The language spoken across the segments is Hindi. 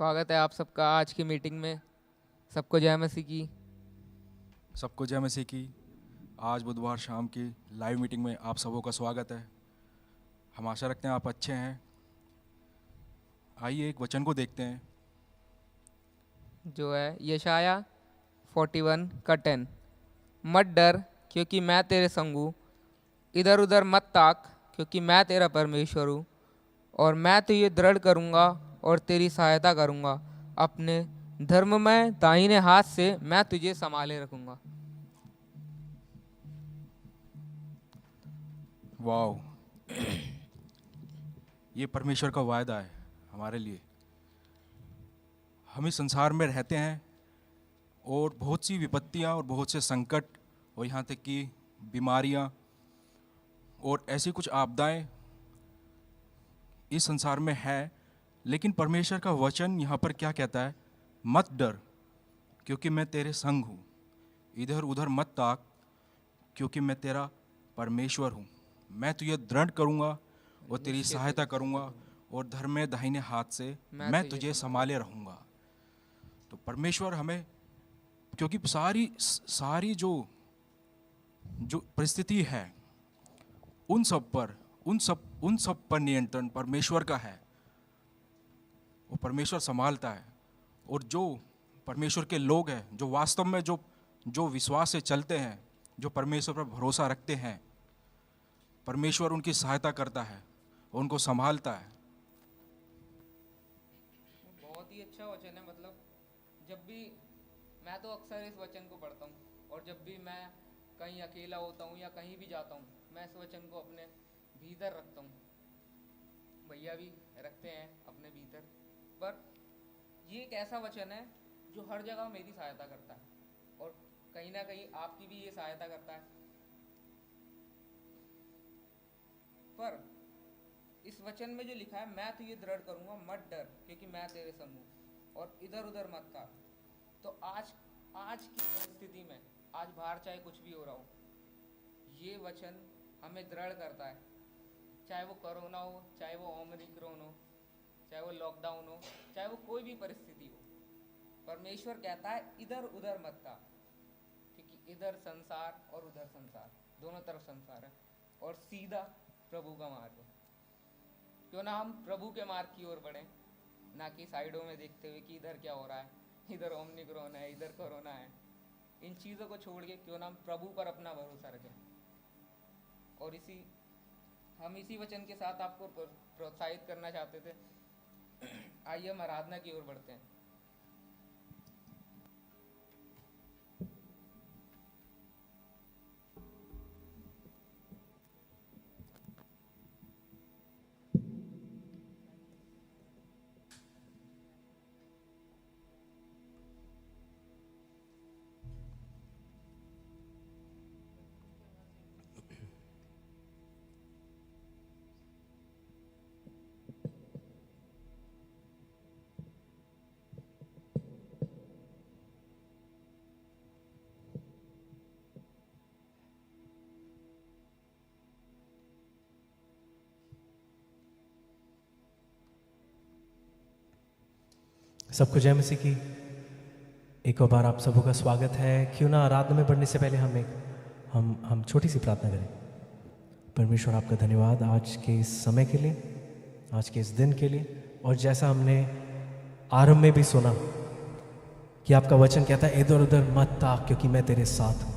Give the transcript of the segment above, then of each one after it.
स्वागत है आप सबका आज की मीटिंग में। सबको जय मसीह की। सबको जय मसीह की। आज बुधवार शाम की लाइव मीटिंग में आप सबों का स्वागत है। हम आशा रखते हैं आप अच्छे हैं। आइए एक वचन को देखते हैं। जो है यशाया 41 का 10। मत डर क्योंकि मैं तेरे संग हूँ, इधर उधर मत ताक क्योंकि मैं तेरा परमेश्वर हूँ, और मैं तुझे दृढ़ करूँगा और तेरी सहायता करूँगा। अपने धर्ममय दाहिने हाथ से मैं तुझे संभाले रखूँगा। वाओ, ये परमेश्वर का वायदा है हमारे लिए। हम इस संसार में रहते हैं और बहुत सी विपत्तियां और बहुत से संकट और यहाँ तक कि बीमारियां और ऐसी कुछ आपदाएं इस संसार में है। लेकिन परमेश्वर का वचन यहाँ पर क्या कहता है? मत डर क्योंकि मैं तेरे संग हूँ, इधर उधर मत ताक क्योंकि मैं तेरा परमेश्वर हूँ। मैं तुझे दृढ़ करूँगा और तेरी सहायता करूँगा और धर्म में दाहिने हाथ से मैं तुझे संभाले रहूँगा। तो परमेश्वर हमें, क्योंकि सारी जो परिस्थिति है उन सब पर नियंत्रण परमेश्वर का है। वो परमेश्वर संभालता है। और जो परमेश्वर के लोग हैं, जो वास्तव में जो विश्वास से चलते हैं, जो परमेश्वर पर भरोसा रखते हैं, परमेश्वर उनकी सहायता करता है और उनको संभालता है। बहुत ही अच्छा वचन है। मतलब जब भी मैं तो अक्सर इस वचन को पढ़ता हूँ, और जब भी मैं कहीं अकेला होता हूँ या कहीं भी जाता हूँ, मैं इस वचन को अपने भीतर रखता हूँ। भैया भी रखते हैं अपने भीतर। पर ये एक ऐसा वचन है जो हर जगह मेरी सहायता करता है, और कहीं ना कहीं आपकी भी ये सहायता करता है। पर इस वचन में जो लिखा है, मैं तुझे दृढ़ करूंगा, मत डर क्योंकि मैं तेरे संग हूँ, और इधर उधर मत ताक। तो आज की परिस्थिति में, आज बाहर चाहे कुछ भी हो रहा हो, ये वचन हमें दृढ़ करता है। चाहे वो कोरोना हो, चाहे वो ओमिक्रॉन हो, चाहे वो लॉकडाउन हो, चाहे वो कोई भी परिस्थिति हो, परमेश्वर कहता है इधर उधर मत ताक, क्योंकि इधर संसार और उधर संसार, दोनों तरफ संसार है, और सीधा प्रभु का मार्ग है। क्यों ना हम प्रभु के मार्ग की ओर बढ़ें, ना कि साइडों में देखते हुए कि इधर क्या हो रहा है, इधर ओमिक्रॉन है, इधर कोरोना है। इन चीज़ों को छोड़ के क्यों ना हम प्रभु पर अपना भरोसा रखें। और हम इसी वचन के साथ आपको प्रोत्साहित करना चाहते थे। आइए हम आराधना की ओर बढ़ते हैं। सबको जय मसीह की। एक और बार आप सबों का स्वागत है। क्यों ना आराधना में बढ़ने से पहले हम छोटी सी प्रार्थना करें। परमेश्वर आपका धन्यवाद आज के इस समय के लिए, आज के इस दिन के लिए। और जैसा हमने आरंभ में भी सुना कि आपका वचन कहता है इधर उधर मत ताक क्योंकि मैं तेरे साथ हूँ।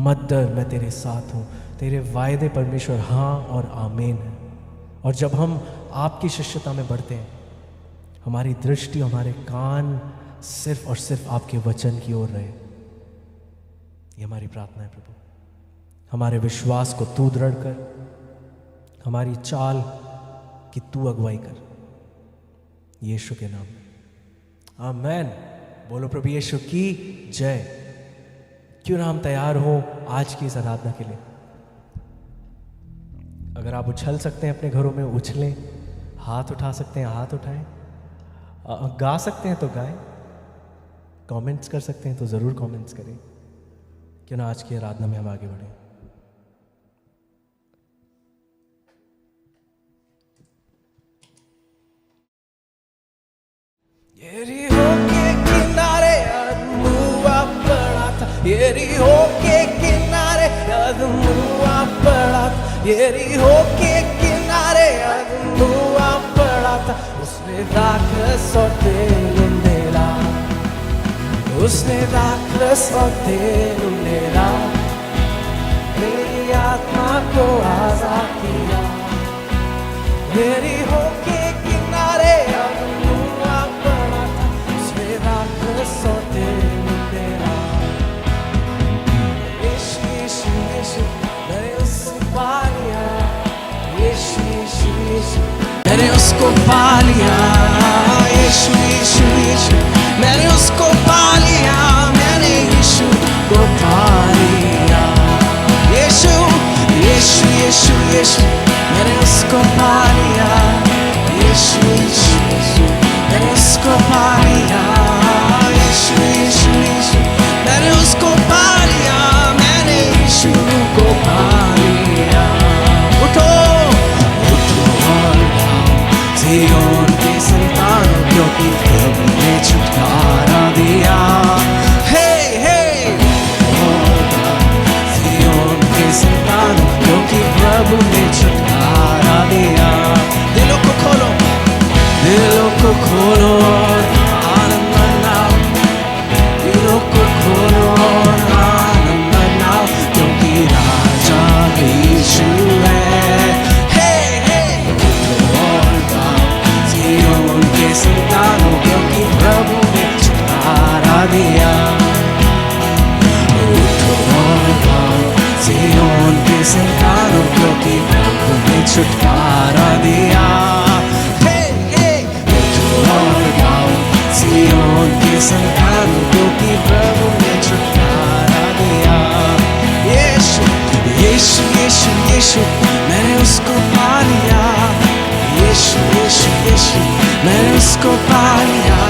मत डर, मैं तेरे साथ हूँ। तेरे वायदे परमेश्वर हाँ और आमीन है। और जब हम आपकी शिष्यता में बढ़ते हैं, हमारी दृष्टि, हमारे कान सिर्फ और सिर्फ आपके वचन की ओर रहे। ये हमारी प्रार्थना है प्रभु। हमारे विश्वास को तू दृढ़ कर, हमारी चाल की तू अगुवाई कर, यीशु के नाम में आमेन। बोलो प्रभु यीशु की जय। क्यों ना हम तैयार हो आज की इस आराधना के लिए। अगर आप उछल सकते हैं अपने घरों में उछलें, हाथ उठा सकते हैं हाथ उठाएं, गा सकते हैं तो गाएं, कमेंट्स कर सकते हैं तो ज़रूर कमेंट्स करें। क्यों ना आज की आराधना में हम आगे बढ़ें। यरीहो के किनारे धुआ पड़ा था, उसने राक्षस और तेल उंडेला, उसने राक्षस और तेल उंडेला, मेरी आत्मा को आजाद किया। यरीहो के किनारे धुआ पड़ा था, उसने राक्षस और तेल उंडेला। यीशु यीशु यीशु मैंने उसको पा लिया, यीशु यीशु यीशु मैंने उसको पा लिया, यीशु यीशु यीशु मैंने उसको पा लिया, मैंने यीशु को पा लिया। यीशु यीशु यीशु यीशु मैंने उसको पा लिया, यीशु यीशु यीशु मैंने उसको पा लिया, यीशु यीशु यीशु मैंने उसको पा लिया, मैंने यीशु को पा लिया। उठो उठो और गाओ सिय्योन के संतानों, क्योंकि प्रभु ने छुटकारा दिया। हे हे और गाओ सिय्योन के संतानों, क्योंकि प्रभु ने छुटकारा दिया। दिलों को खोलो, दिलों को खोलो और आनंद मनाओ, दिलों को खोलो और आनंद मनाओ, क्योंकि राजा यीशु है। हे हे उठो और गाओ सिय्योन के संतानों, क्योंकि प्रभु ने छुटकारा दिया। उठो और गाओ सिय्योन के संतानों, क्योंकि प्रभु ने छुटकारा दिया। हे हे उठो और गाओ सिय्योन के संतानों, क्योंकि प्रभु ने छुटकारा दिया। यीशु यीशु यीशु यीशु मैंने उसको पा लिया, यीशु यीशु यीशु मैंने उसको पा लिया,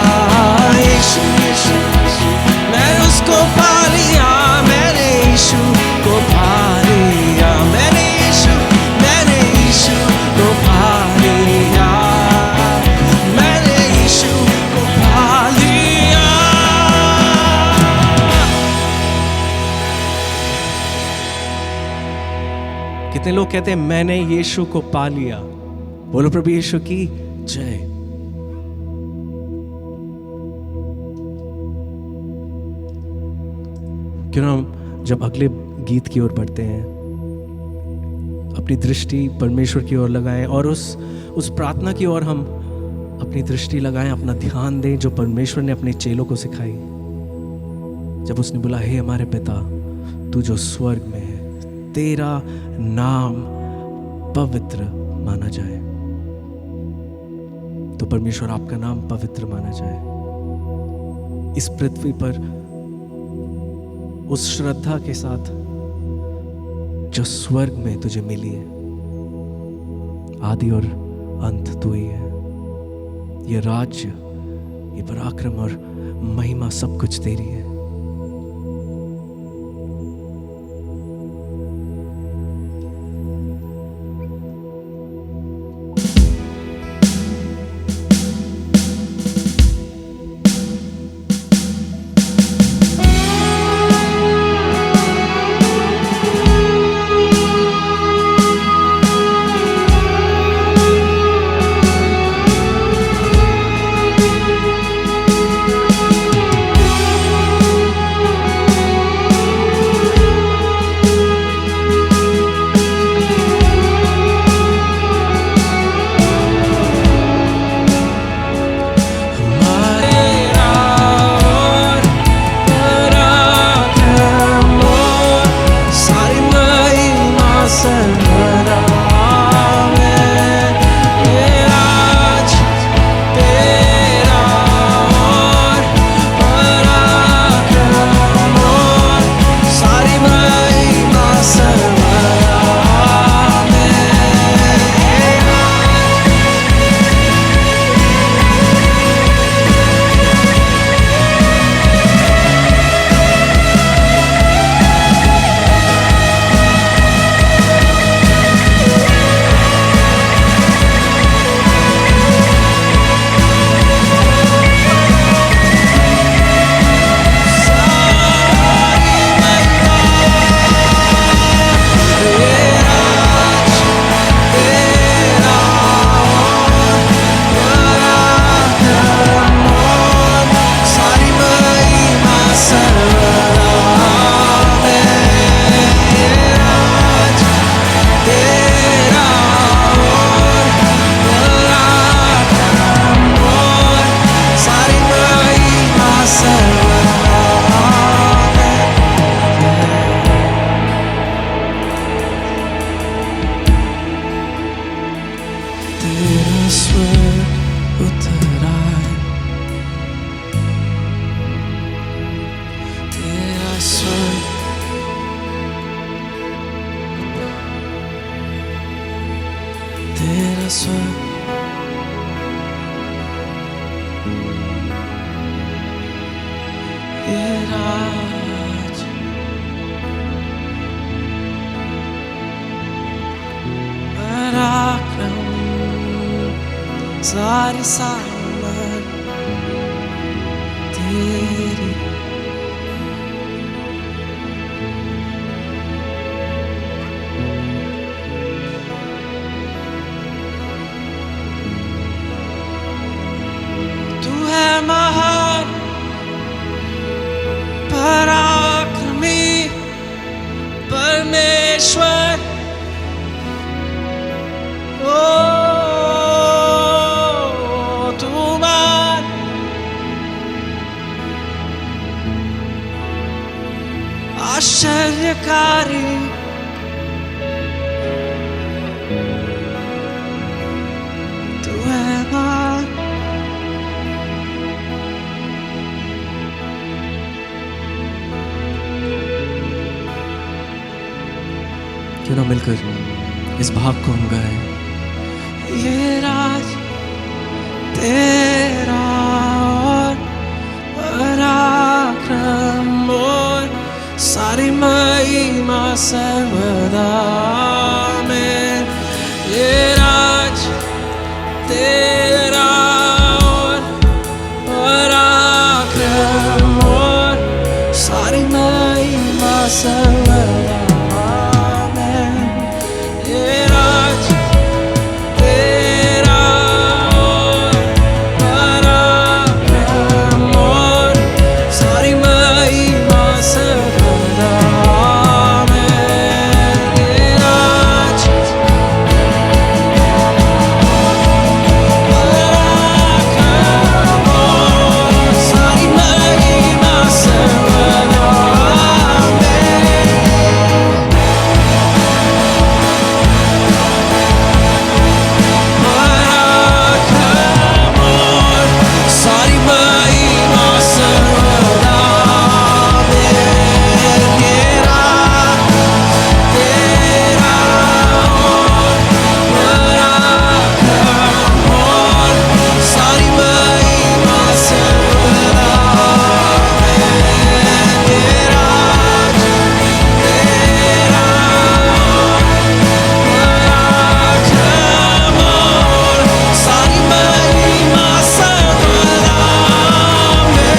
यीशु यीशु यीशु मैंने उसको पा लिया, मैंने यीशु को पा लिया, मैंने यीशु को पा लिया, मैंने यीशु को पा लिया। कितने लोग कहते हैं मैंने यीशु को पा लिया? बोलो प्रभु यीशु की जय। क्यों ना हम जब अगले गीत की ओर बढ़ते हैं, अपनी दृष्टि परमेश्वर की ओर लगाएं और उस प्रार्थना की ओर हम अपनी दृष्टि लगाएं, अपना ध्यान दें जो परमेश्वर ने अपने चेलों को सिखाई। जब उसने बोला, हे हमारे पिता तू जो स्वर्ग में है, तेरा नाम पवित्र माना जाए। तो परमेश्वर आपका नाम पवित्र माना जाए इस पृथ्वी पर, उस श्रद्धा के साथ जो स्वर्ग में तुझे मिली है। आदि और अंत तू ही है। ये राज्य, ये पराक्रम और महिमा सब कुछ तेरी है। ये राज पराक्रम सारी सामर्थ तेरी। तू है महान पराक्रमी परमेश्वर। ओ तू महान आश्चर्यकारी तू है महान। क्यों ना मिलकर इस भाव को हम गाएं। ये राज तेरा और पराक्रम और सारी महिमा सर्वदा में। ये राज तेरा और पराक्रम और सारी महिमा सर्वदा में। ये राज तेरा और पराक्रम और सारी महिमा सर्वदा में। ये राज पराक्रम और सारी महिमा सर्वदा में। पराक्रम और सारी महिमा सर्वदा में। ये राज तेरा और पराक्रम और सारी महिमा सर्वदा में। ये राज तेरा पराक्रम और सारी महिमा सर्वदा में।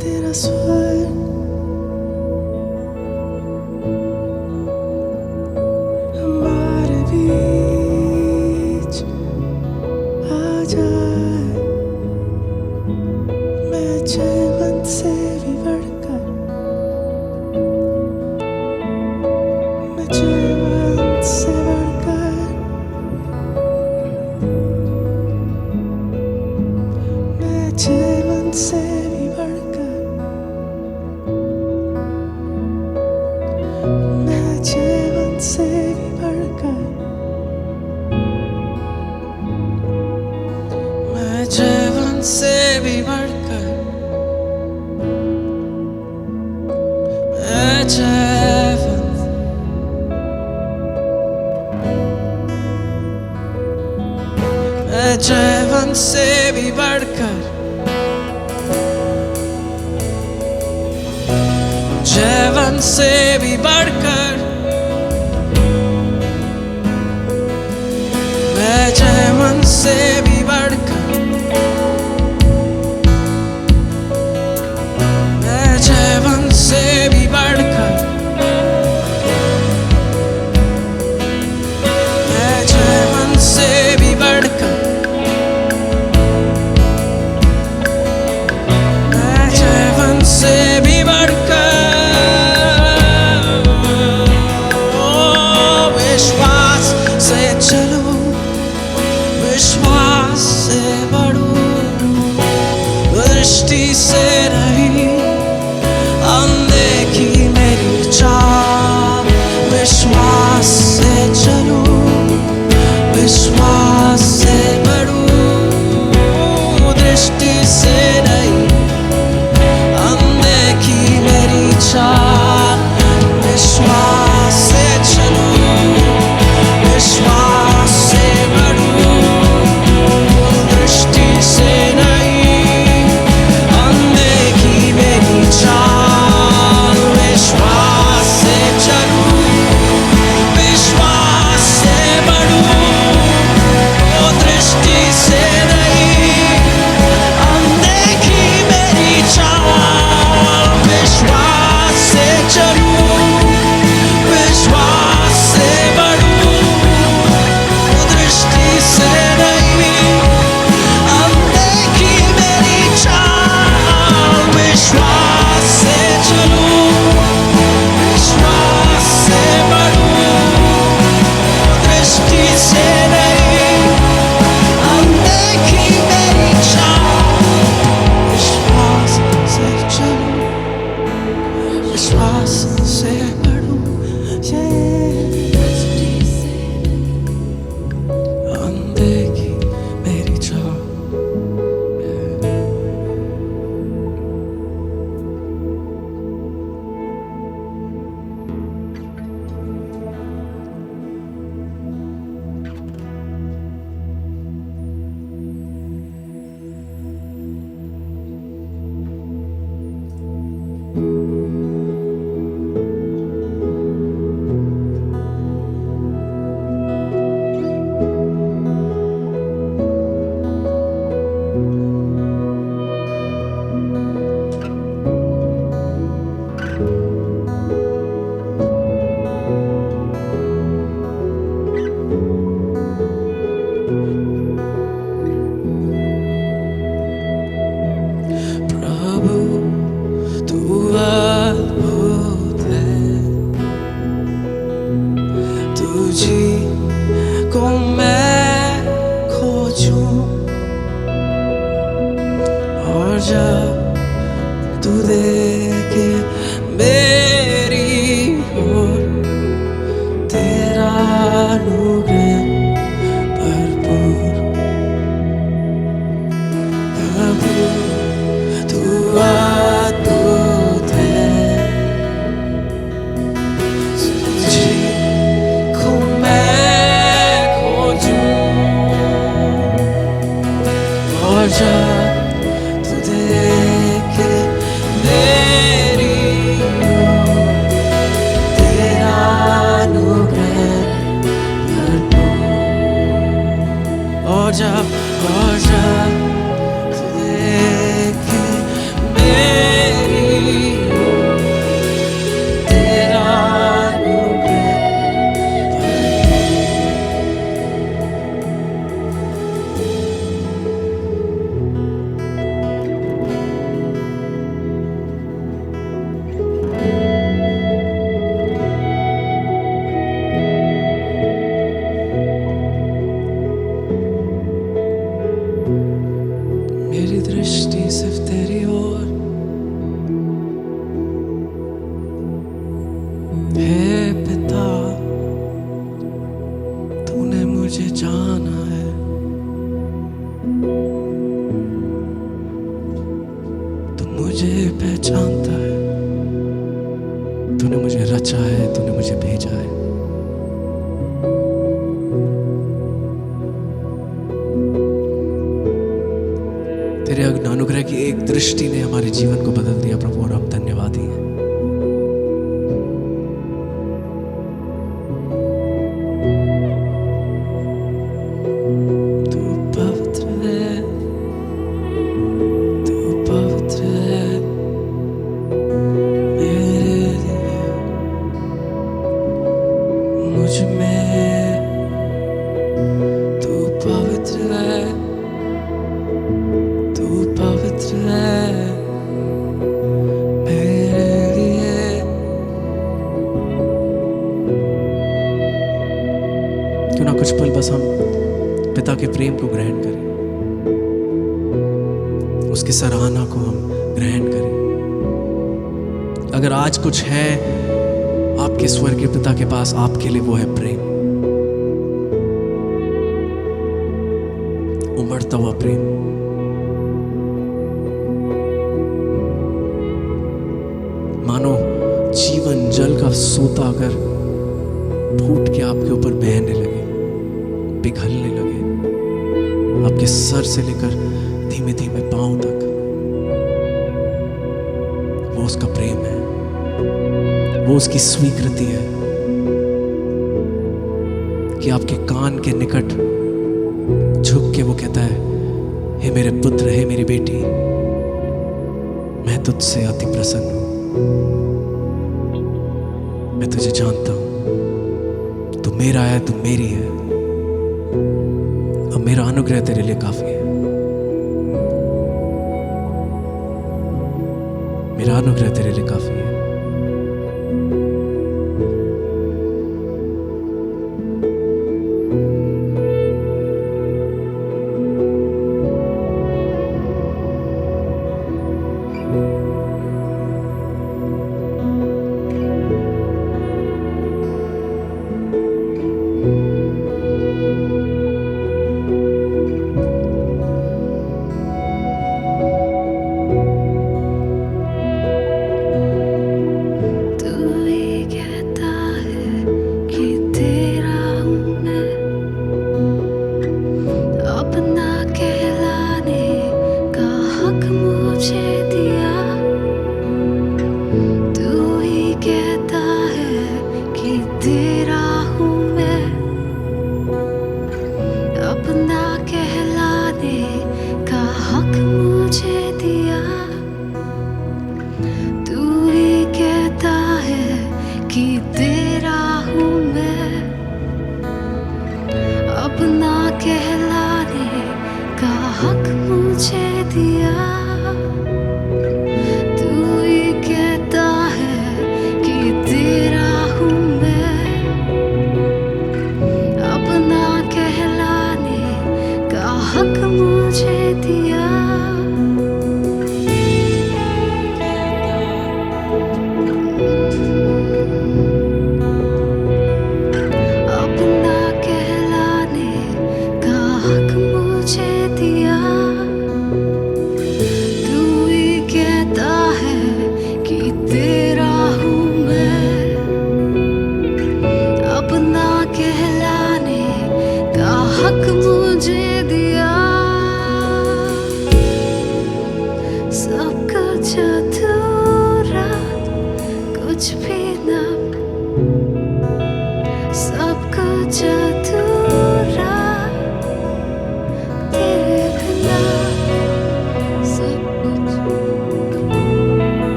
तेरा स्वर हमारे बीच आ जाए। मैं जीवन से भी बढ़कर, मैं जीवन से बढ़कर, मैं जीवन से भी बढ़कर, मैं जीवन से भी बढ़कर, मैं जीवन से भी बढ़कर, मैं जीवन, मैं जीवन से भी बढ़कर, जीवन से भी बढ़कर, मैं जीवन से भी बढ़कर, मैं जीवन से भी बढ़कर, मैं जीवन से भी बढ़कर, मैं जीवन से भी बढ़कर। विश्वास से पढ़ूं ये अनदेखी मेरी चाह। प्रभु तू अद्भुत है, तुझी को मैं खोजूं और जब तू देखे मेरी ओर तेरा अनुग्रह भरपूर। प्रभु तू अद्भुत है, तुझी को मैं खोजूं और जब तू देखे मेरी ओर तेरा अनुग्रह भरपूर। और जब तू देखे मेरी ओर तेरा अनुग्रह मेरी दृष्टि सिर्फ तेरी ओर हे पिता, तूने मुझे जाना है, तू मुझे पहचानता है, तूने मुझे रचा है, तूने मुझे भेजा है। तेरे अनुग्रह की एक दृष्टि ने हमारे जीवन को बदल दिया प्रभु, और हम धन्यवादी हैं। तू पवित्र है, तू पवित्र है मेरे लिए, मुझ में तू पवित्र है, तू पवित्र है मेरे लिए। क्यों ना कुछ पल बस हम पिता के प्रेम को ग्रहण करें, उसकी सराहना को हम ग्रहण करें। अगर आज कुछ है आपके स्वर्गीय पिता के पास आपके लिए, वो है प्रेम, उमड़ता हुआ प्रेम। मानो जीवन जल का सोता अगर फूट के आपके ऊपर बहने लगे, पिघलने लगे, आपके सर से लेकर धीमे धीमे पांव तक, वो उसका प्रेम है, वो उसकी स्वीकृति है कि आपके कान के निकट झुक के वो कहता है, हे मेरे पुत्र, हे मेरी बेटी, मैं तुझसे अति प्रसन्न हूं, मैं तुझे जानता हूं, तू मेरा है, तू मेरी है, अब मेरा अनुग्रह तेरे लिए काफी है, मेरा अनुग्रह तेरे लिए काफी है।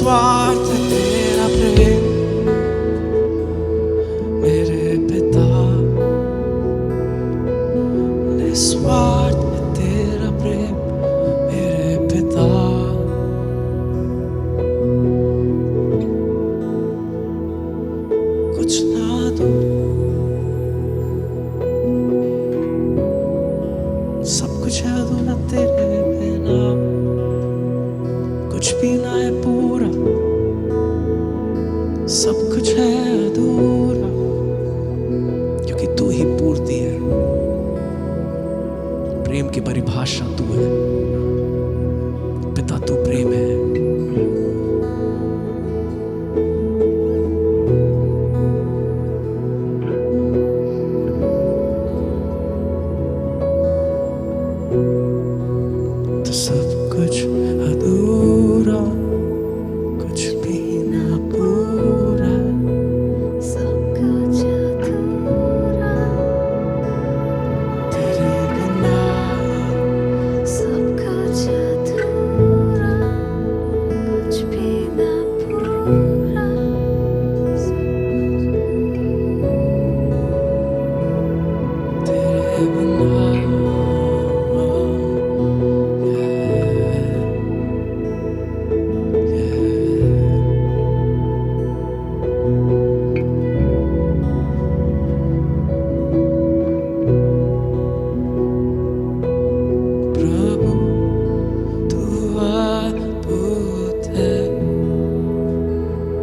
निस्वार्थ है तेरा प्रेम मेरे पिता, निस्वार्थ है तेरा प्रेम मेरे पिता। कुछ ना दो, सब कुछ है अधूरा तेरे बिना, कुछ भी ना है पूरा, सब कुछ है अधूरा, क्योंकि तू ही पूर्ति है। प्रेम की परिभाषा तू है पिता, तू प्रेम है। तो सब कुछ अधूरा, कुछ भी ना पूरा, सब कुछ अधूरा, तेरे बिना सब कुछ अधूरा, कुछ भी ना पूरा, तेरे बिना प्रभु तू अद्भुत है।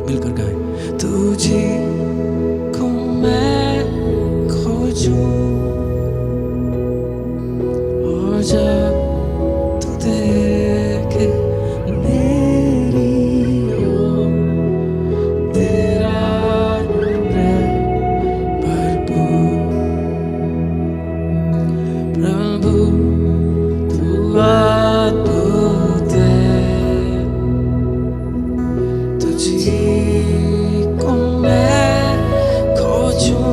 मिलकर गाएं। तुझे को मैं खोजूं और जब तू देखे मेरी ओर, तेरा अनुग्रह भरपूर। प्रभु तू अद्भुत है, तुझे को मैं खोजूं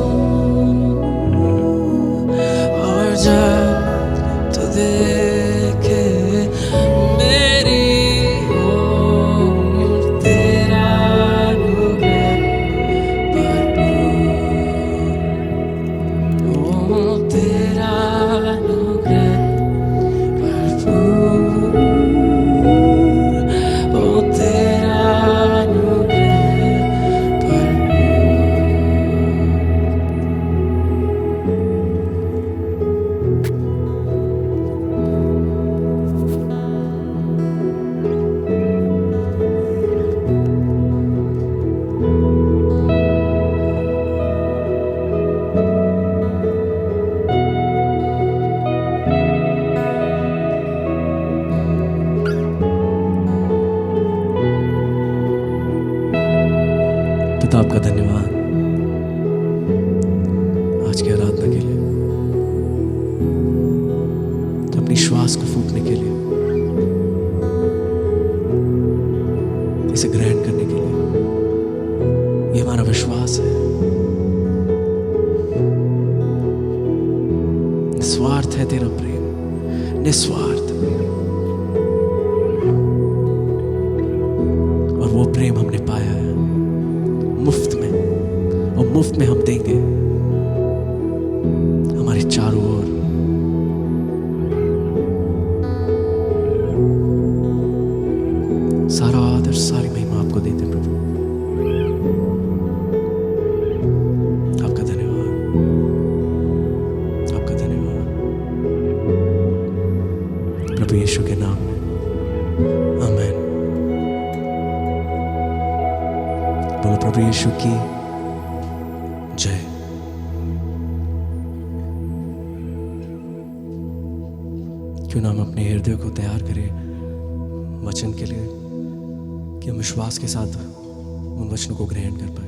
और जब तू देखे मेरी ओर, तेरा अनुग्रह भरपूर। ओ तेरा अनुग्रह भरपूर, ओ तेरा अनुग्रह भरपूर। पिता आपका धन्यवाद आज की आराधना के लिए, अपनी श्वास को फूंकने के लिए, इसे ग्रहण करने के लिए। ये हमारा विश्वास है, निस्वार्थ है तेरा प्रेम, निस्वार्थ। और वो प्रेम हमने पाया है मुफ्त में, और मुफ्त में हम देंगे हमारे चारों ओर। सारा आदर, सारी महिमा आपको देते हैं प्रभु। आपका धन्यवाद, आपका धन्यवाद प्रभु यीशु के नाम में, आमीन। बोलो प्रभु यीशु की जय। क्यों ना हम अपने हृदय को तैयार करें वचन के लिए, कि हम विश्वास के साथ उन वचनों को ग्रहण कर पाए।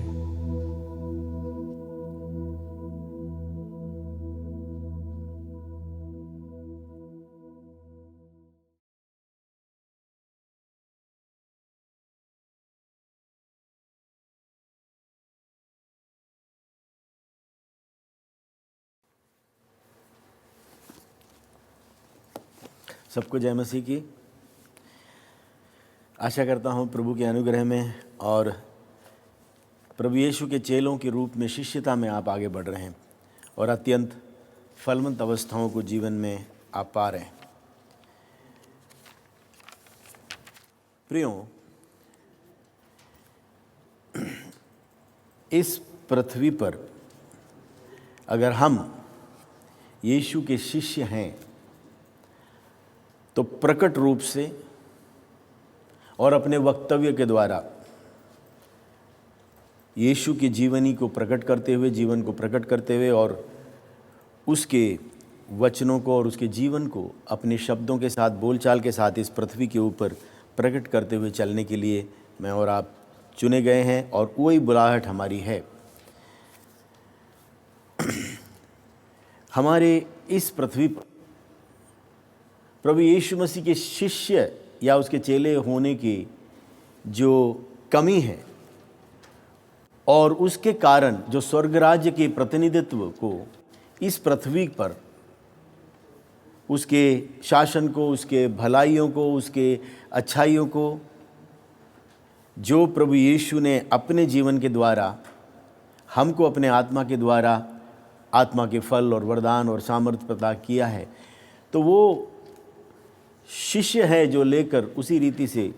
सबको जय मसीह की। आशा करता हूँ प्रभु के अनुग्रह में और प्रभु यीशु के चेलों के रूप में शिष्यता में आप आगे बढ़ रहे हैं और अत्यंत फलवंत अवस्थाओं को जीवन में आप पा रहे हैं। प्रियों, इस पृथ्वी पर अगर हम यीशु के शिष्य हैं तो प्रकट रूप से और अपने वक्तव्य के द्वारा यीशु की जीवनी को प्रकट करते हुए, जीवन को प्रकट करते हुए और उसके वचनों को और उसके जीवन को अपने शब्दों के साथ, बोलचाल के साथ इस पृथ्वी के ऊपर प्रकट करते हुए चलने के लिए मैं और आप चुने गए हैं और वही बुलाहट हमारी है। हमारे इस पृथ्वी पर प्रभु यीशु मसीह के शिष्य या उसके चेले होने की जो कमी है और उसके कारण जो स्वर्ग राज्य के प्रतिनिधित्व को इस पृथ्वी पर, उसके शासन को, उसके भलाइयों को, उसके अच्छाइयों को जो प्रभु यीशु ने अपने जीवन के द्वारा हमको अपने आत्मा के द्वारा आत्मा के फल और वरदान और सामर्थ्य प्रदान किया है, तो वो शिष्य है जो लेकर उसी रीति से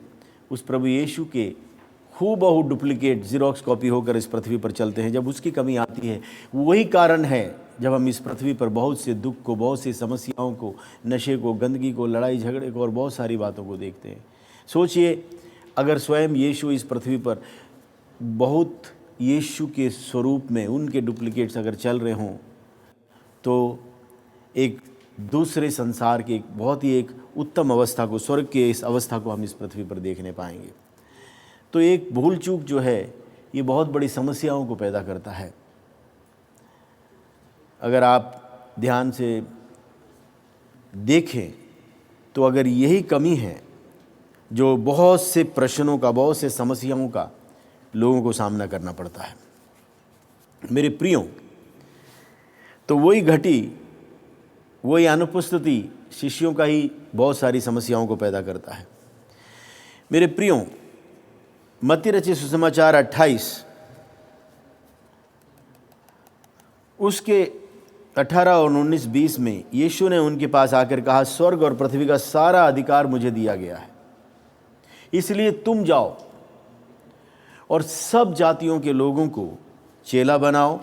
उस प्रभु यीशु के हूबहू डुप्लीकेट ज़ेरॉक्स कॉपी होकर इस पृथ्वी पर चलते हैं। जब उसकी कमी आती है, वही कारण है जब हम इस पृथ्वी पर बहुत से दुख को, बहुत सी समस्याओं को, नशे को, गंदगी को, लड़ाई झगड़े को और बहुत सारी बातों को देखते हैं। सोचिए, अगर स्वयं यीशु इस पृथ्वी पर बहुत यीशु के स्वरूप में उनके डुप्लीकेट्स अगर चल रहे हों तो एक दूसरे संसार की बहुत ही एक उत्तम अवस्था को, स्वर्ग के इस अवस्था को हम इस पृथ्वी पर देखने पाएंगे। तो एक भूल चूक जो है ये बहुत बड़ी समस्याओं को पैदा करता है। अगर आप ध्यान से देखें तो अगर यही कमी है जो बहुत से प्रश्नों का, बहुत से समस्याओं का लोगों को सामना करना पड़ता है, मेरे प्रियों, तो वही घटी, वही अनुपस्थिति शिष्यों का ही बहुत सारी समस्याओं को पैदा करता है। मेरे प्रियों, मत्ती रचित सुसमाचार 28 उसके 18 और 19-20 में यीशु ने उनके पास आकर कहा, स्वर्ग और पृथ्वी का सारा अधिकार मुझे दिया गया है, इसलिए तुम जाओ और सब जातियों के लोगों को चेला बनाओ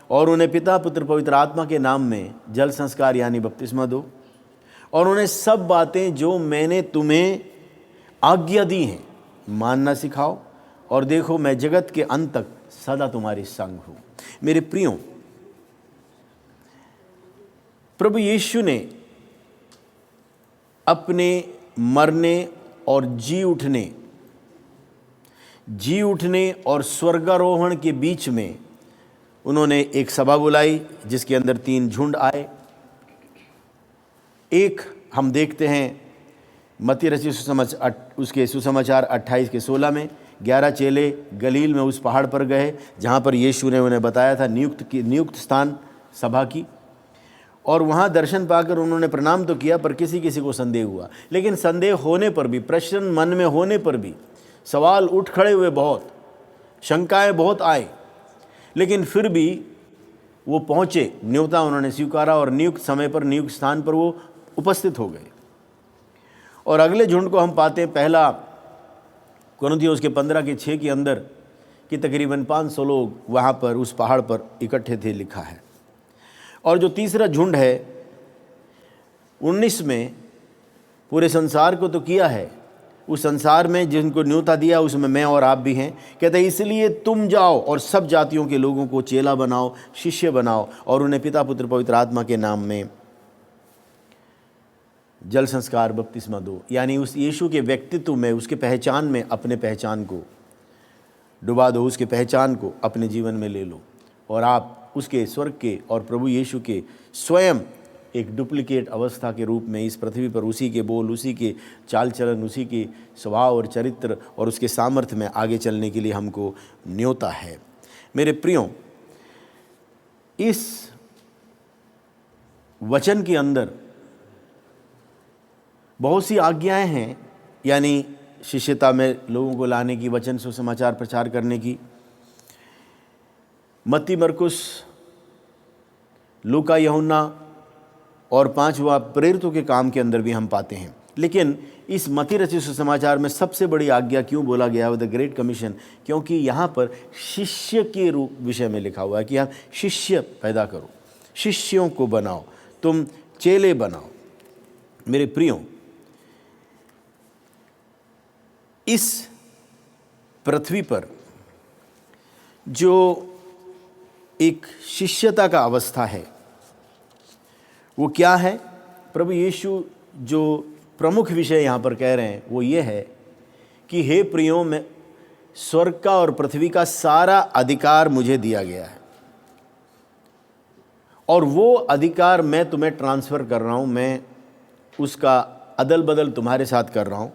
और उन्हें पिता, पुत्र, पवित्र आत्मा के नाम में जल संस्कार यानी बपतिस्मा दो और उन्हें सब बातें जो मैंने तुम्हें आज्ञा दी हैं मानना सिखाओ और देखो मैं जगत के अंत तक सदा तुम्हारे संग हूँ। मेरे प्रियों, प्रभु यीशु ने अपने मरने और जी उठने और स्वर्गारोहण के बीच में उन्होंने एक सभा बुलाई जिसके अंदर 3 झुंड आए। एक हम देखते हैं मत्ती रचित उसके सुसमाचार 28 के 16 में 11 चेले गलील में उस पहाड़ पर गए जहाँ पर यीशु ने उन्हें बताया था नियुक्त स्थान सभा की, और वहाँ दर्शन पाकर उन्होंने प्रणाम तो किया पर किसी किसी को संदेह हुआ। लेकिन संदेह होने पर भी, प्रश्न मन में होने पर भी, सवाल उठ खड़े हुए, बहुत शंकाएं बहुत आए, लेकिन फिर भी वो पहुँचे, न्योता उन्होंने स्वीकारा और नियुक्त समय पर, नियुक्त स्थान पर वो उपस्थित हो गए। और अगले झुंड को हम पाते हैं, पहला कुरिन्थियों उसके 15:6 के अंदर कि तकरीबन 500 लोग वहाँ पर उस पहाड़ पर इकट्ठे थे, लिखा है। और जो तीसरा झुंड है 19 में, पूरे संसार को तो किया है, उस संसार में जिनको न्योता दिया उसमें मैं और आप भी हैं। कहते हैं इसलिए तुम जाओ और सब जातियों के लोगों को चेला बनाओ, शिष्य बनाओ और उन्हें पिता, पुत्र, पवित्र आत्मा के नाम में जल संस्कार बपतिस्मा दो। यानी उस यीशु के व्यक्तित्व में, उसके पहचान में अपने पहचान को डुबा दो, उसके पहचान को अपने जीवन में ले लो और आप उसके स्वर्ग के और प्रभु यीशु के स्वयं एक डुप्लीकेट अवस्था के रूप में इस पृथ्वी पर उसी के बोल, उसी के चाल चलन, उसी के स्वभाव और चरित्र और उसके सामर्थ्य में आगे चलने के लिए हमको न्योता है। मेरे प्रियों, इस वचन के अंदर बहुत सी आज्ञाएं हैं, यानी शिष्यता में लोगों को लाने की, वचन सुसमाचार प्रचार करने की। मत्ती, मरकुस, लूका, यूहन्ना और 5वां प्रेरितों के काम के अंदर भी हम पाते हैं। लेकिन इस मत्ती रचित सुसमाचार में सबसे बड़ी आज्ञा क्यों बोला गया है, द ग्रेट कमीशन? क्योंकि यहाँ पर शिष्य के रूप विषय में लिखा हुआ है कि आप शिष्य पैदा करो, शिष्यों को बनाओ, तुम चेले बनाओ। मेरे प्रियो, इस पृथ्वी पर जो एक शिष्यता का अवस्था है वो क्या है? प्रभु यीशु जो प्रमुख विषय यहाँ पर कह रहे हैं वो ये है कि हे प्रियो, में स्वर्ग का और पृथ्वी का सारा अधिकार मुझे दिया गया है और वो अधिकार मैं तुम्हें ट्रांसफ़र कर रहा हूँ, मैं उसका अदल बदल तुम्हारे साथ कर रहा हूँ।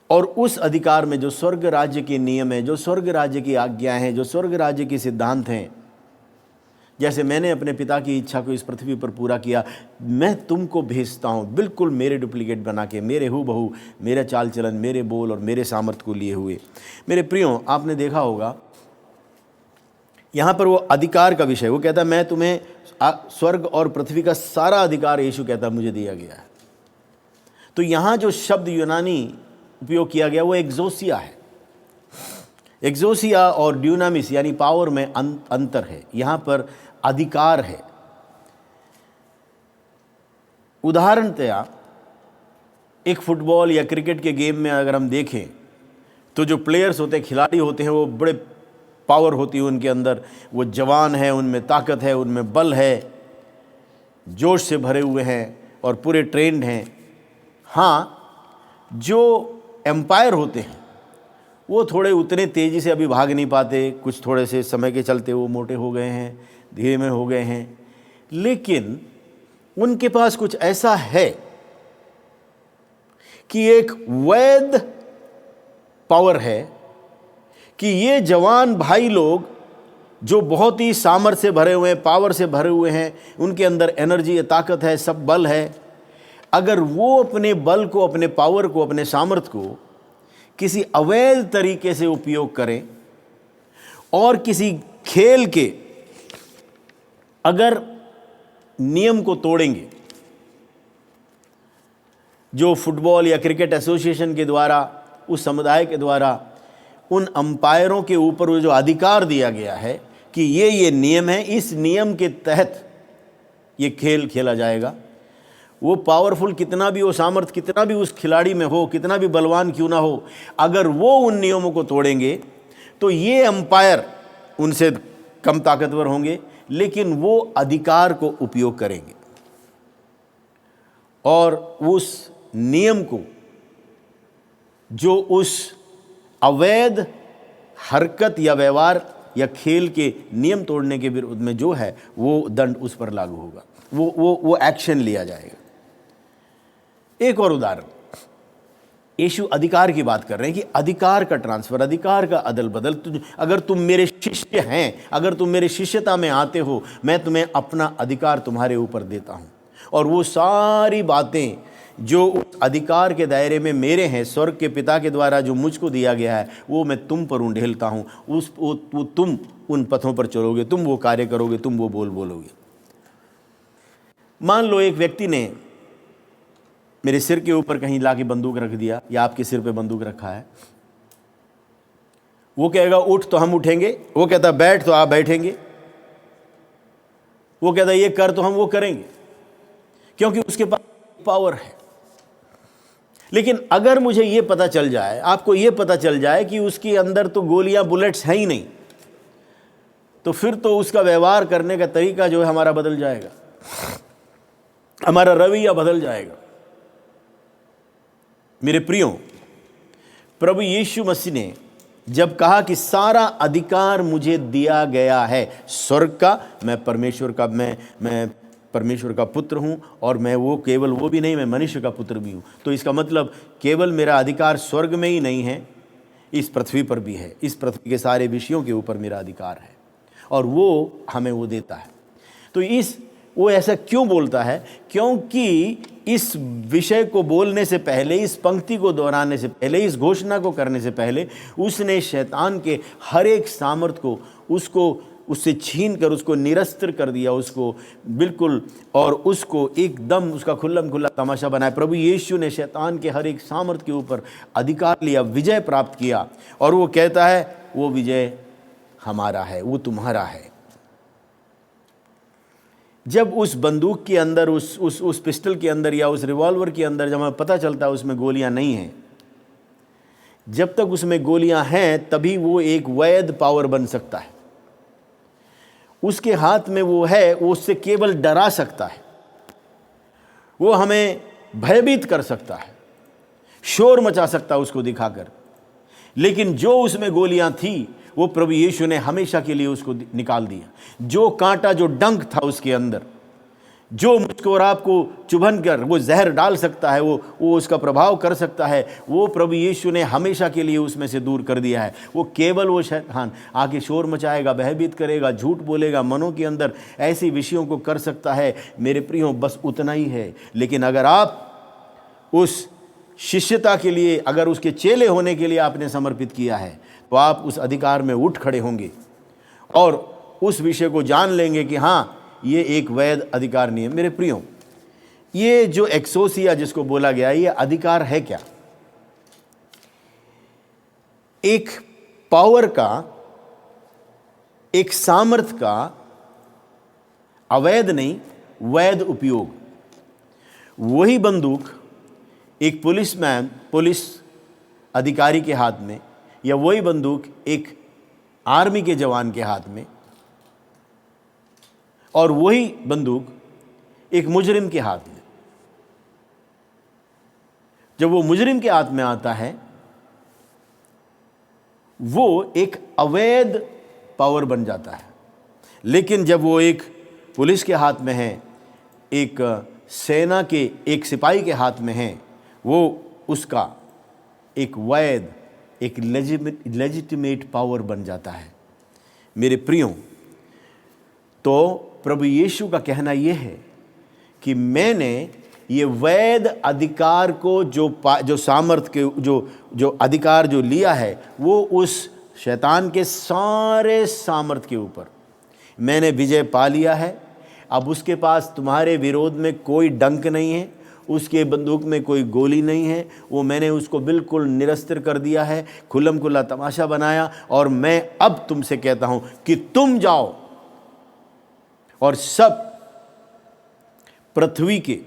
और उस अधिकार में जो स्वर्ग राज्य के नियम है, जो स्वर्ग राज्य की आज्ञाएं हैं, जो स्वर्ग राज्य के सिद्धांत हैं, जैसे मैंने अपने पिता की इच्छा को इस पृथ्वी पर पूरा किया, मैं तुमको भेजता हूँ बिल्कुल मेरे डुप्लीकेट बना के, मेरे हूबहू, मेरे चाल चलन, मेरे बोल और मेरे सामर्थ्य को लिए हुए। मेरे प्रियो, आपने देखा होगा यहाँ पर वो अधिकार का विषय, वो कहता है मैं तुम्हें स्वर्ग और पृथ्वी का सारा अधिकार, यीशु कहता है, मुझे दिया गया है। तो यहाँ जो शब्द यूनानी उपयोग किया गया वो एक्सोसिया है। एक्सोसिया और ड्यूनामिस यानी पावर में अंतर है। यहाँ पर अधिकार है। उदाहरणतया एक फुटबॉल या क्रिकेट के गेम में अगर हम देखें तो जो प्लेयर्स होते हैं, खिलाड़ी होते हैं, वो बड़े पावर होती है उनके अंदर, वो जवान है, उनमें ताकत है, उनमें बल है, जोश से भरे हुए हैं और पूरे ट्रेंड हैं। हाँ, जो एम्पायर होते हैं वो थोड़े उतने तेज़ी से अभी भाग नहीं पाते, कुछ थोड़े से समय के चलते वो मोटे हो गए हैं, धीरे में हो गए हैं, लेकिन उनके पास कुछ ऐसा है कि एक वैध पावर है कि ये जवान भाई लोग जो बहुत ही सामर्थ्य से भरे हुए हैं, पावर से भरे हुए हैं, उनके अंदर एनर्जी है, ताकत है, सब बल है, अगर वो अपने बल को, अपने पावर को, अपने सामर्थ्य को किसी अवैध तरीके से उपयोग करें और किसी खेल के अगर नियम को तोड़ेंगे, जो फुटबॉल या क्रिकेट एसोसिएशन के द्वारा, उस समुदाय के द्वारा उन अंपायरों के ऊपर वो जो अधिकार दिया गया है कि ये नियम है, इस नियम के तहत ये खेल खेला जाएगा, वो पावरफुल कितना भी हो, सामर्थ्य कितना भी उस खिलाड़ी में हो, कितना भी बलवान क्यों ना हो, अगर वो उन नियमों को तोड़ेंगे तो ये अंपायर उनसे कम ताकतवर होंगे, लेकिन वो अधिकार को उपयोग करेंगे और उस नियम को, जो उस अवैध हरकत या व्यवहार या खेल के नियम तोड़ने के विरुद्ध में जो है, वो दंड उस पर लागू होगा, वो एक्शन लिया जाएगा। एक और उदाहरण, यीशु अधिकार की बात कर रहे हैं कि अधिकार का ट्रांसफर, अधिकार का अदल बदल। अगर तुम मेरे शिष्य हैं, अगर तुम मेरे शिष्यता में आते हो, मैं तुम्हें अपना अधिकार तुम्हारे ऊपर देता हूं और वो सारी बातें जो उस अधिकार के दायरे में मेरे हैं, स्वर्ग के पिता के द्वारा जो मुझको दिया गया है, वो मैं तुम पर उंडेलता हूँ। तुम उन पथों पर चलोगे, तुम वो कार्य करोगे, तुम वो बोल बोलोगे। मान लो एक व्यक्ति ने मेरे सिर के ऊपर कहीं लाके बंदूक रख दिया, या आपके सिर पे बंदूक रखा है, वो कहेगा उठ तो हम उठेंगे, वो कहता बैठ तो आप बैठेंगे, वो कहता ये कर तो हम वो करेंगे, क्योंकि उसके पास पावर है। लेकिन अगर मुझे ये पता चल जाए, आपको ये पता चल जाए कि उसके अंदर तो गोलियां, बुलेट्स हैं ही नहीं, तो फिर तो उसका व्यवहार करने का तरीका जो है हमारा बदल जाएगा, हमारा रवैया बदल जाएगा। मेरे प्रियो, प्रभु यीशु मसीह ने जब कहा कि सारा अधिकार मुझे दिया गया है स्वर्ग का, मैं परमेश्वर का पुत्र हूं और मैं वो केवल वो भी नहीं, मैं मनुष्य का पुत्र भी हूं, तो इसका मतलब केवल मेरा अधिकार स्वर्ग में ही नहीं है, इस पृथ्वी पर भी है। इस पृथ्वी के सारे विषयों के ऊपर मेरा अधिकार है और वो हमें वो देता है। तो इस वो ऐसा क्यों बोलता है? क्योंकि इस विषय को बोलने से पहले, इस पंक्ति को दोहराने से पहले, इस घोषणा को करने से पहले उसने शैतान के हर एक सामर्थ को उससे छीन कर उसको निरस्त्र कर दिया, उसको बिल्कुल, और उसको एकदम उसका खुल्लम खुल्ला तमाशा बनाया। प्रभु यीशु ने शैतान के हर एक सामर्थ के ऊपर अधिकार लिया, विजय प्राप्त किया, और वो कहता है वो विजय हमारा है, वो तुम्हारा है। जब उस बंदूक के अंदर, उस पिस्टल के अंदर या उस रिवॉल्वर के अंदर जब हमें पता चलता है उसमें गोलियां नहीं हैं, जब तक उसमें गोलियां हैं तभी वो एक वैध पावर बन सकता है। उसके हाथ में वो है, वो उससे केवल डरा सकता है, वो हमें भयभीत कर सकता है, शोर मचा सकता है उसको दिखाकर। लेकिन जो उसमें गोलियां थी वो प्रभु यीशु ने हमेशा के लिए उसको निकाल दिया। जो कांटा, जो डंक था उसके अंदर, जो मुझको और आपको चुभन कर वो जहर डाल सकता है, वो उसका प्रभाव कर सकता है, वो प्रभु यीशु ने हमेशा के लिए उसमें से दूर कर दिया है। वो केवल वो शैतान आके शोर मचाएगा, भयभीत करेगा, झूठ बोलेगा, मनों के अंदर ऐसे विषयों को कर सकता है। मेरे प्रियो, बस उतना ही है। लेकिन अगर आप उस शिष्यता के लिए, अगर उसके चेले होने के लिए आपने समर्पित किया है, तो आप उस अधिकार में उठ खड़े होंगे और उस विषय को जान लेंगे कि हाँ, ये एक वैध अधिकार नहीं है। मेरे प्रियो, ये जो एक्सोसिया जिसको बोला गया, ये अधिकार है क्या? एक पावर का, एक सामर्थ का अवैध नहीं, वैध उपयोग। वही बंदूक एक पुलिस अधिकारी के हाथ में, या वही बंदूक एक आर्मी के जवान के हाथ में, और वही बंदूक एक मुजरिम के हाथ में, जब वो मुजरिम के हाथ में आता है, वो एक अवैध पावर बन जाता है। लेकिन जब वो एक पुलिस के हाथ में है, एक सेना के एक सिपाही के हाथ में है, वो उसका एक वैध, एक लेजिटिमेट पावर बन जाता है। मेरे प्रियो, तो प्रभु यीशु का कहना यह है कि मैंने ये वैध अधिकार को, जो सामर्थ के, जो अधिकार जो लिया है, वो उस शैतान के सारे सामर्थ के ऊपर मैंने विजय पा लिया है। अब उसके पास तुम्हारे विरोध में कोई डंक नहीं है, उसके बंदूक में कोई गोली नहीं है। वो मैंने उसको बिल्कुल निरस्त्र कर दिया है, खुल्लम खुल्ला तमाशा बनाया। और मैं अब तुमसे कहता हूं कि तुम जाओ और सब पृथ्वी के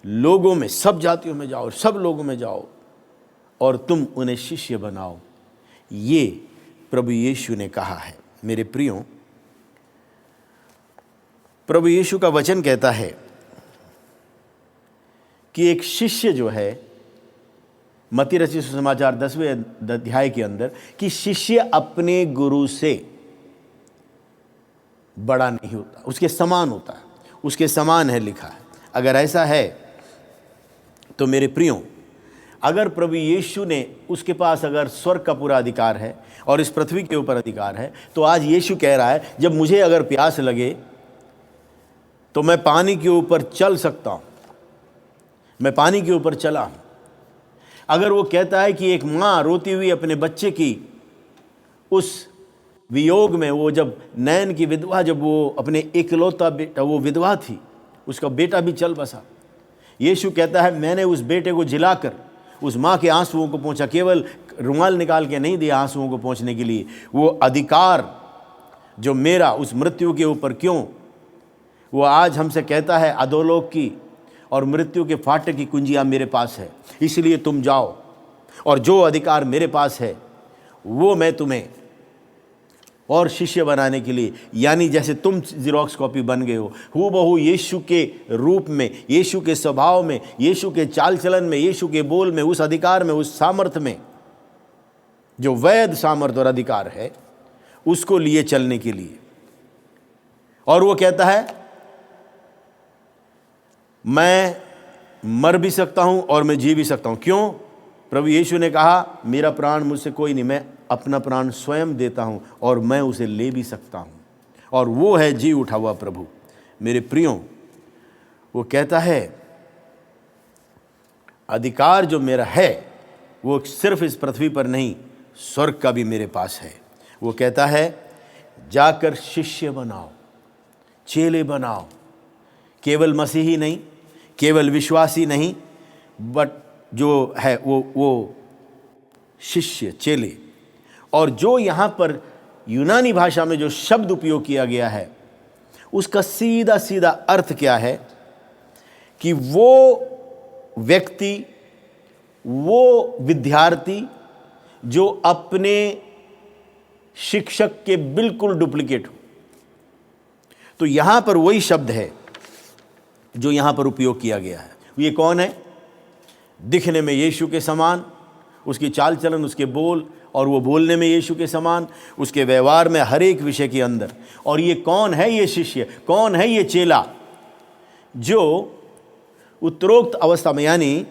लोगों में, सब जातियों में जाओ, सब लोगों में जाओ और तुम उन्हें शिष्य बनाओ। ये प्रभु यीशु ने कहा है। मेरे प्रियो, प्रभु यीशु का वचन कहता है कि एक शिष्य जो है, मत्ती रचित सुसमाचार 10वें अध्याय के अंदर, कि शिष्य अपने गुरु से बड़ा नहीं होता, उसके समान होता है, उसके समान है लिखा है। अगर ऐसा है तो मेरे प्रियो, अगर प्रभु यीशु ने, उसके पास अगर स्वर्ग का पूरा अधिकार है और इस पृथ्वी के ऊपर अधिकार है, तो आज यीशु कह रहा है, जब मुझे अगर प्यास लगे तो मैं पानी के ऊपर चल सकता हूं, मैं पानी के ऊपर चला हूं। अगर वो कहता है कि एक माँ रोती हुई अपने बच्चे की उस वियोग में, वो जब नैन की विधवा, जब वो अपने इकलौता बेटा, वो विधवा थी, उसका बेटा भी चल बसा, यीशु कहता है मैंने उस बेटे को जिलाकर उस माँ के आंसुओं को पोंछा, केवल रुमाल निकाल के नहीं दिया आंसुओं को पोंछने के लिए। वो अधिकार जो मेरा उस मृत्यु के ऊपर, क्यों वो आज हमसे कहता है अधोलोक की और मृत्यु के फाटक की कुंजियां मेरे पास है, इसलिए तुम जाओ, और जो अधिकार मेरे पास है वो मैं तुम्हें और शिष्य बनाने के लिए, यानी जैसे तुम ज़ेरॉक्स कॉपी बन गए हो, हूबहू यीशु के रूप में, यीशु के स्वभाव में, यीशु के चाल चलन में, यीशु के बोल में, उस अधिकार में, उस सामर्थ्य में, जो वैध सामर्थ्य और अधिकार है, उसको लिए चलने के लिए। और वो कहता है मैं मर भी सकता हूं और मैं जी भी सकता हूं। क्यों? प्रभु यीशु ने कहा मेरा प्राण मुझसे कोई नहीं, मैं अपना प्राण स्वयं देता हूं और मैं उसे ले भी सकता हूं, और वो है जी उठा हुआ प्रभु। मेरे प्रियो, वो कहता है अधिकार जो मेरा है वो सिर्फ इस पृथ्वी पर नहीं, स्वर्ग का भी मेरे पास है। वो कहता है जाकर शिष्य बनाओ, चेले बनाओ, केवल मसीही नहीं, केवल विश्वासी नहीं, बट जो है वो शिष्य, चेले। और जो यहाँ पर यूनानी भाषा में जो शब्द उपयोग किया गया है उसका सीधा सीधा अर्थ क्या है कि वो व्यक्ति, वो विद्यार्थी जो अपने शिक्षक के बिल्कुल डुप्लीकेट हो। तो यहां पर वही शब्द है जो यहां पर उपयोग किया गया है। ये कौन है? दिखने में यीशु के समान, उसकी चाल चलन, उसके बोल, और वो बोलने में यीशु के समान, उसके व्यवहार में, हर एक विषय के अंदर। और ये कौन है? ये शिष्य, कौन है? ये चेला, जो उत्तरोक्त अवस्था में, यानी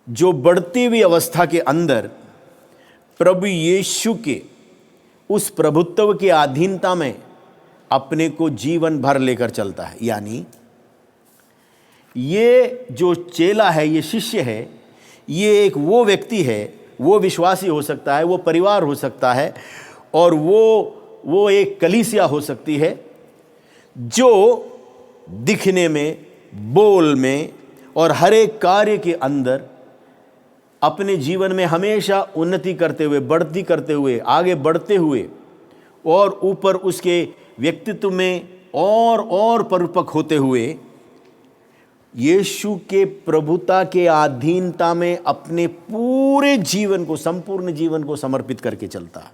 जो बढ़ती हुई अवस्था के अंदर प्रभु यीशु के उस प्रभुत्व की अधीनता में अपने को जीवन भर लेकर चलता है। यानी ये जो चेला है, ये शिष्य है, ये एक वो व्यक्ति है, वो विश्वासी हो सकता है, वो परिवार हो सकता है, और वो एक कलीसिया हो सकती है जो दिखने में, बोल में और हर एक कार्य के अंदर अपने जीवन में हमेशा उन्नति करते हुए, बढ़ती करते हुए, आगे बढ़ते हुए, और ऊपर उसके व्यक्तित्व में और परिपक्व होते हुए यीशु के प्रभुता के अधीनता में अपने पूरे जीवन को, संपूर्ण जीवन को समर्पित करके चलता है।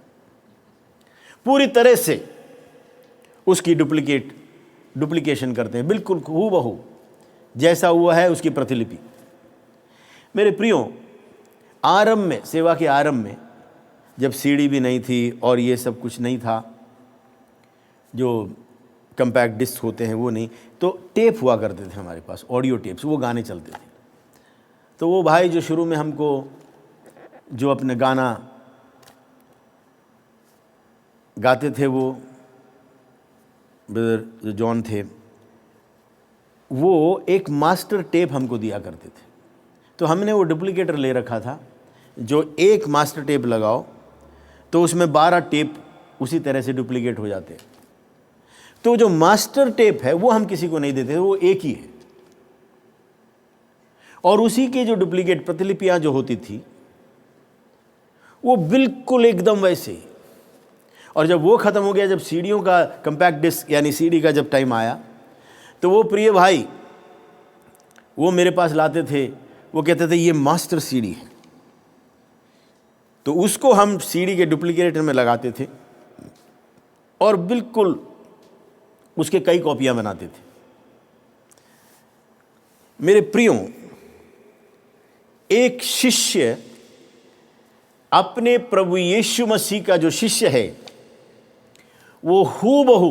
पूरी तरह से उसकी डुप्लीकेशन करते हैं, बिल्कुल हूबहू जैसा हुआ है उसकी प्रतिलिपि। मेरे प्रियो, आरंभ में, सेवा के आरंभ में, जब सीडी भी नहीं थी और ये सब कुछ नहीं था, जो कंपैक्ट डिस्क होते हैं वो नहीं, तो टेप हुआ करते थे हमारे पास, ऑडियो टेप्स, वो गाने चलते थे। तो वो भाई जो शुरू में हमको जो अपने गाना गाते थे, वो ब्रदर जो जॉन थे, वो एक मास्टर टेप हमको दिया करते थे। तो हमने वो डुप्लीकेटर ले रखा था, जो एक मास्टर टेप लगाओ तो उसमें 12 टेप उसी तरह से डुप्लीकेट हो जाते हैं। तो जो मास्टर टेप है वो हम किसी को नहीं देते, वो एक ही है, और उसी के जो डुप्लीकेट प्रतिलिपियां जो होती थी वो बिल्कुल एकदम वैसे ही। और जब वो ख़त्म हो गया, जब सीडीओं का, कंपैक्ट डिस्क यानी सीडी का जब टाइम आया, तो वो प्रिय भाई वो मेरे पास लाते थे, वो कहते थे ये मास्टर सीडी है। तो उसको हम सीडी के डुप्लीकेटर में लगाते थे और बिल्कुल उसके कई कॉपियां बनाते थे। मेरे प्रियो, एक शिष्य अपने प्रभु यीशु मसीह का जो शिष्य है, वो हूबहू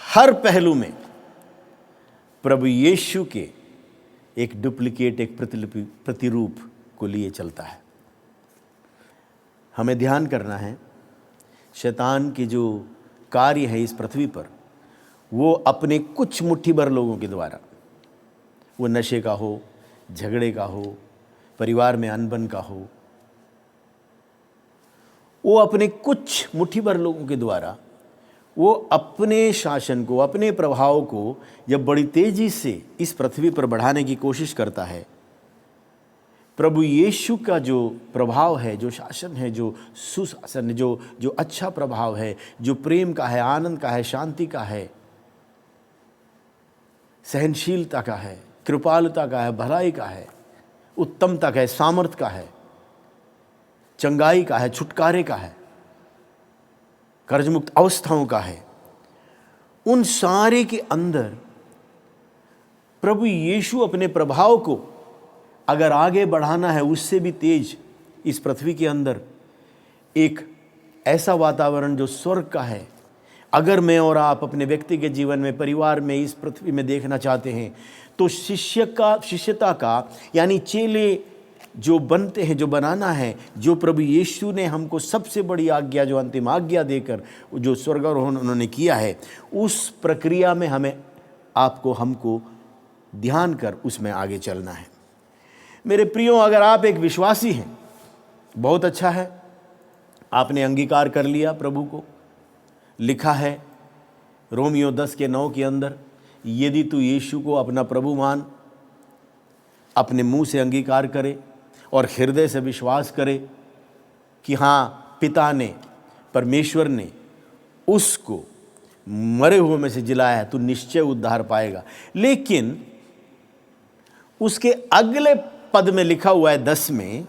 हर पहलू में प्रभु यीशु के एक डुप्लीकेट, एक प्रतिलिपि, प्रतिरूप को लिए चलता है। हमें ध्यान करना है, शैतान की जो कार्य है इस पृथ्वी पर, वो अपने कुछ मुट्ठी भर लोगों के द्वारा, वो नशे का हो, झगड़े का हो, परिवार में अनबन का हो, वो अपने कुछ मुट्ठी भर लोगों के द्वारा वो अपने शासन को, अपने प्रभाव को जब बड़ी तेजी से इस पृथ्वी पर बढ़ाने की कोशिश करता है, प्रभु यीशु का जो प्रभाव है, जो शासन है, जो सुशासन है, जो अच्छा प्रभाव है, जो प्रेम का है, आनंद का है, शांति का है, सहनशीलता का है, कृपालुता का है, भलाई का है, उत्तमता का है, सामर्थ का है, चंगाई का है, छुटकारे का है, कर्जमुक्त अवस्थाओं का है, उन सारे के अंदर प्रभु यीशु अपने प्रभाव को अगर आगे बढ़ाना है, उससे भी तेज इस पृथ्वी के अंदर एक ऐसा वातावरण जो स्वर्ग का है, अगर मैं और आप अपने व्यक्ति के जीवन में, परिवार में, इस पृथ्वी में देखना चाहते हैं, तो शिष्यता का यानी चेले जो बनते हैं, जो बनाना है, जो प्रभु यीशु ने हमको सबसे बड़ी आज्ञा, जो अंतिम आज्ञा देकर जो स्वर्गारोहण उन्होंने किया है, उस प्रक्रिया में हमें, आपको, हमको ध्यान कर उसमें आगे चलना है। मेरे प्रियो, अगर आप एक विश्वासी हैं, बहुत अच्छा है, आपने अंगीकार कर लिया प्रभु को। लिखा है रोमियो 10:9 के अंदर, यदि तू यीशु को अपना प्रभु मान, अपने मुंह से अंगीकार करे और हृदय से विश्वास करे कि हाँ, पिता ने, परमेश्वर ने उसको मरे हुए में से जिलाया है, तू निश्चय उद्धार पाएगा। लेकिन उसके अगले पद में लिखा हुआ है 10 में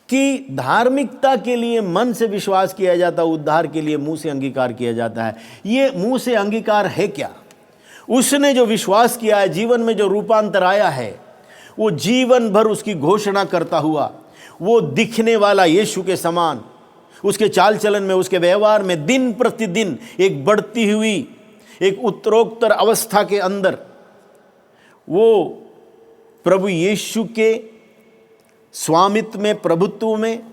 कि धार्मिकता के लिए मन से विश्वास किया जाता, उद्धार के लिए मुंह से अंगीकार किया जाता है। ये मुंह से अंगीकार है क्या? उसने जो विश्वास किया है, जीवन में जो रूपांतर आया है, वो जीवन भर उसकी घोषणा करता हुआ, वो दिखने वाला यीशु के समान, उसके चाल चलन में, उसके व्यवहार में दिन प्रतिदिन एक बढ़ती हुई एक उत्तरोत्तर अवस्था के अंदर वो प्रभु यीशु के स्वामित्व में, प्रभुत्व में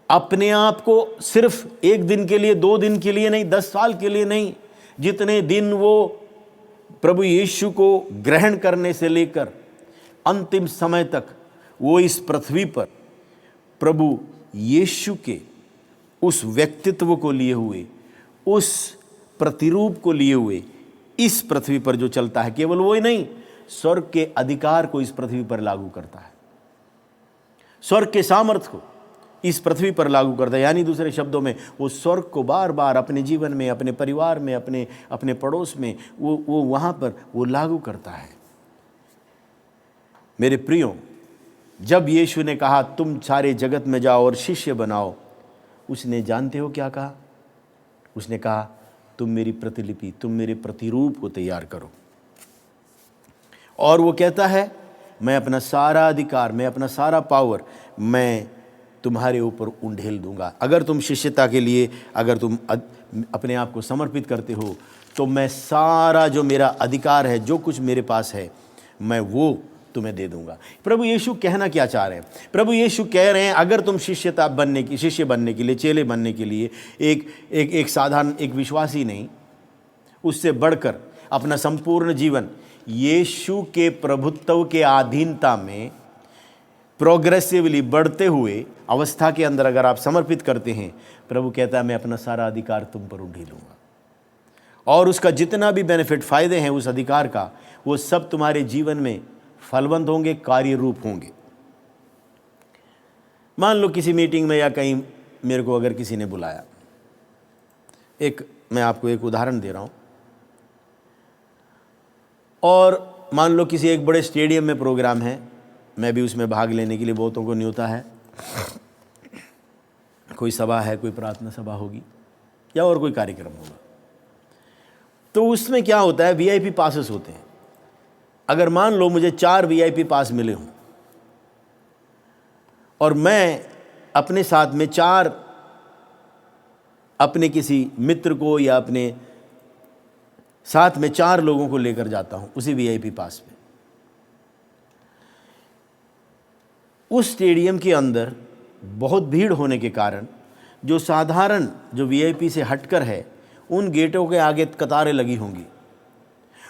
अपने आप को सिर्फ 1 दिन के लिए, 2 दिन के लिए नहीं, 10 साल के लिए नहीं, जितने दिन वो प्रभु यीशु को ग्रहण करने से लेकर अंतिम समय तक वो इस पृथ्वी पर प्रभु यीशु के उस व्यक्तित्व को लिए हुए, उस प्रतिरूप को लिए हुए इस पृथ्वी पर जो चलता है, केवल वो ही नहीं, स्वर्ग के अधिकार को इस पृथ्वी पर लागू करता है, स्वर्ग के सामर्थ्य को इस पृथ्वी पर लागू करता है। यानी दूसरे शब्दों में, वो स्वर्ग को बार बार अपने जीवन में, अपने परिवार में, अपने पड़ोस में वो वहाँ पर वो लागू करता है। मेरे प्रियो, जब यीशु ने कहा तुम सारे जगत में जाओ और शिष्य बनाओ, उसने जानते हो क्या कहा? उसने कहा तुम मेरी प्रतिलिपि, तुम मेरे प्रतिरूप को तैयार करो। और वो कहता है मैं अपना सारा अधिकार, मैं अपना सारा पावर मैं तुम्हारे ऊपर उंडेल दूंगा। अगर तुम शिष्यता के लिए, अगर तुम अपने आप को समर्पित करते हो, तो मैं सारा जो मेरा अधिकार है, जो कुछ मेरे पास है, मैं वो तुम्हें दे दूंगा। प्रभु यीशु कहना क्या चाह रहे हैं? प्रभु यीशु कह रहे हैं अगर तुम शिष्य बनने के लिए, चेले बनने के लिए एक साधारण एक विश्वासी नहीं, उससे बढ़कर अपना संपूर्ण जीवन यीशु के प्रभुत्व के अधीनता में प्रोग्रेसिवली बढ़ते हुए अवस्था के अंदर अगर आप समर्पित करते हैं, प्रभु कहता है मैं अपना सारा अधिकार तुम पर उंडेलूंगा, और उसका जितना भी बेनिफिट, फायदे हैं उस अधिकार का, वो सब तुम्हारे जीवन में फलवंत होंगे, कार्य रूप होंगे। मान लो किसी मीटिंग में या कहीं मेरे को अगर किसी ने बुलाया, मैं आपको एक उदाहरण दे रहा हूँ, और मान लो किसी एक बड़े स्टेडियम में प्रोग्राम है, मैं भी उसमें भाग लेने के लिए बहुतों को न्योता है, कोई सभा है, कोई प्रार्थना सभा होगी या और कोई कार्यक्रम होगा, तो उसमें क्या होता है, वीआईपी पासेस होते हैं। अगर मान लो मुझे 4 वीआईपी पास मिले हों और मैं अपने साथ में 4 अपने किसी मित्र को या अपने साथ में 4 लोगों को लेकर जाता हूं उसी वीआईपी पास में, उस स्टेडियम के अंदर बहुत भीड़ होने के कारण जो साधारण जो वीआईपी से हटकर है, उन गेटों के आगे कतारें लगी होंगी,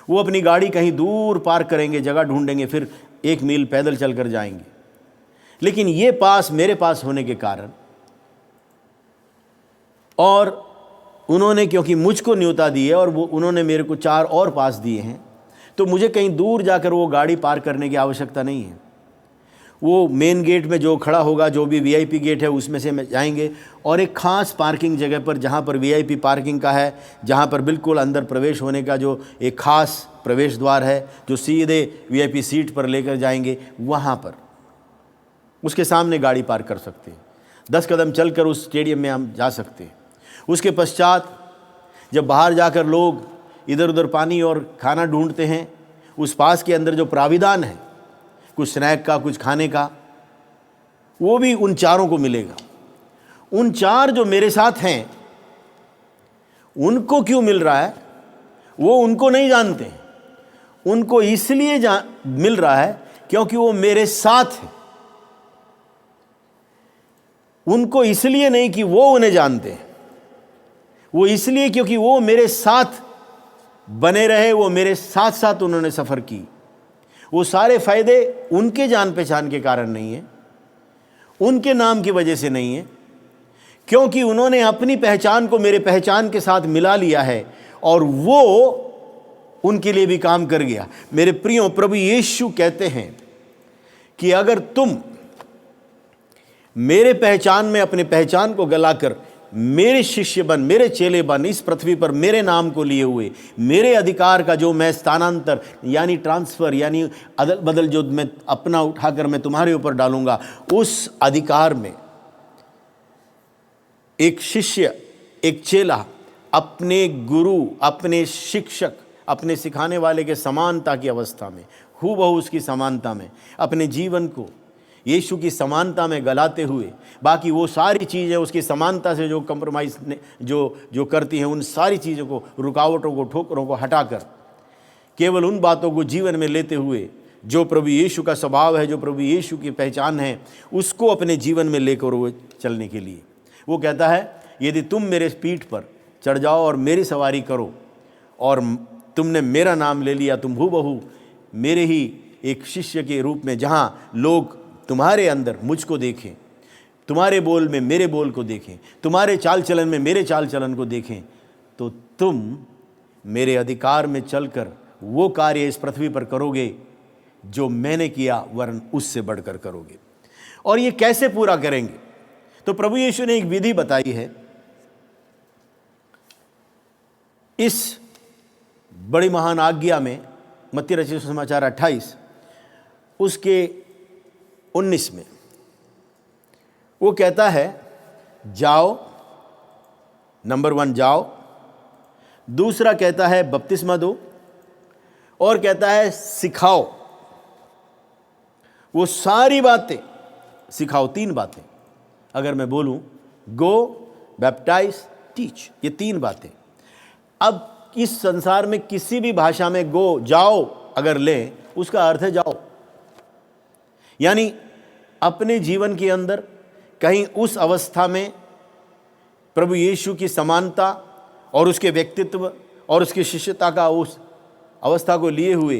वो अपनी गाड़ी कहीं दूर पार्क करेंगे, जगह ढूंढेंगे, फिर 1 मील पैदल चलकर जाएंगे। लेकिन ये पास मेरे पास होने के कारण, और उन्होंने क्योंकि मुझको न्योता दी है और वो उन्होंने मेरे को 4 और पास दिए हैं, तो मुझे कहीं दूर जाकर वो गाड़ी पार्क करने की आवश्यकता नहीं है। वो मेन गेट में जो खड़ा होगा, जो भी वीआईपी गेट है उसमें से जाएंगे, और एक ख़ास पार्किंग जगह पर जहाँ पर वीआईपी पार्किंग का है, जहाँ पर बिल्कुल अंदर प्रवेश होने का जो एक ख़ास प्रवेश द्वार है, जो सीधे वीआईपी सीट पर लेकर जाएंगे, वहाँ पर उसके सामने गाड़ी पार्क कर सकते हैं। 10 कदम चलकर उस स्टेडियम में हम जा सकते हैं। उसके पश्चात जब बाहर जाकर लोग इधर उधर पानी और खाना ढूंढते हैं, उस पास के अंदर जो प्राविधान है, कुछ स्नैक का, कुछ खाने का, वो भी उन 4 को मिलेगा। उन 4 जो मेरे साथ हैं, उनको क्यों मिल रहा है? वो उनको नहीं जानते, उनको इसलिए मिल रहा है क्योंकि वो मेरे साथ है। उनको इसलिए नहीं कि वो उन्हें जानते हैं, वो इसलिए क्योंकि वो मेरे साथ बने रहे, वो मेरे साथ साथ उन्होंने सफ़र की। वो सारे फायदे उनके जान पहचान के कारण नहीं है, उनके नाम की वजह से नहीं है, क्योंकि उन्होंने अपनी पहचान को मेरे पहचान के साथ मिला लिया है और वो उनके लिए भी काम कर गया। मेरे प्रियो, प्रभु यीशु कहते हैं कि अगर तुम मेरे पहचान में अपने पहचान को गलाकर मेरे शिष्य बन, मेरे चेले बन, इस पृथ्वी पर मेरे नाम को लिए हुए, मेरे अधिकार का जो मैं स्थानांतर यानी ट्रांसफ़र यानी अदल बदल जो मैं अपना उठाकर मैं तुम्हारे ऊपर डालूंगा, उस अधिकार में एक शिष्य, एक चेला अपने गुरु, अपने शिक्षक, अपने सिखाने वाले के समानता की अवस्था में, हूबहू उसकी समानता में अपने जीवन को यीशु की समानता में गलाते हुए, बाकी वो सारी चीज़ें उसकी समानता से जो कंप्रोमाइज़ जो करती हैं, उन सारी चीज़ों को, रुकावटों को, ठोकरों को हटाकर केवल उन बातों को जीवन में लेते हुए जो प्रभु यीशु का स्वभाव है, जो प्रभु यीशु की पहचान है, उसको अपने जीवन में लेकर वो चलने के लिए वो कहता है, यदि तुम मेरे पीठ पर चढ़ जाओ और मेरी सवारी करो और तुमने मेरा नाम ले लिया, तुम हूबहू मेरे ही एक शिष्य के रूप में, जहाँ लोग तुम्हारे अंदर मुझको देखें, तुम्हारे बोल में मेरे बोल को देखें, तुम्हारे चाल चलन में मेरे चाल चलन को देखें, तो तुम मेरे अधिकार में चलकर वो कार्य इस पृथ्वी पर करोगे जो मैंने किया, वरन उससे बढ़कर करोगे। और ये कैसे पूरा करेंगे? तो प्रभु यीशु ने एक विधि बताई है। इस बड़ी महान आज्ञा में मत्ती रचित सुसमाचार 28 उसके 19 में वो कहता है, जाओ, नंबर 1 जाओ, दूसरा कहता है बपतिस्मा दो, और कहता है सिखाओ। वो सारी बातें सिखाओ, 3 बातें अगर मैं बोलूं, गो, बैप्टाइज, टीच, ये 3 बातें। अब इस संसार में किसी भी भाषा में गो, जाओ अगर लें, उसका अर्थ है जाओ, यानी अपने जीवन के अंदर कहीं उस अवस्था में प्रभु यीशु की समानता और उसके व्यक्तित्व और उसकी शिष्यता का उस अवस्था को लिए हुए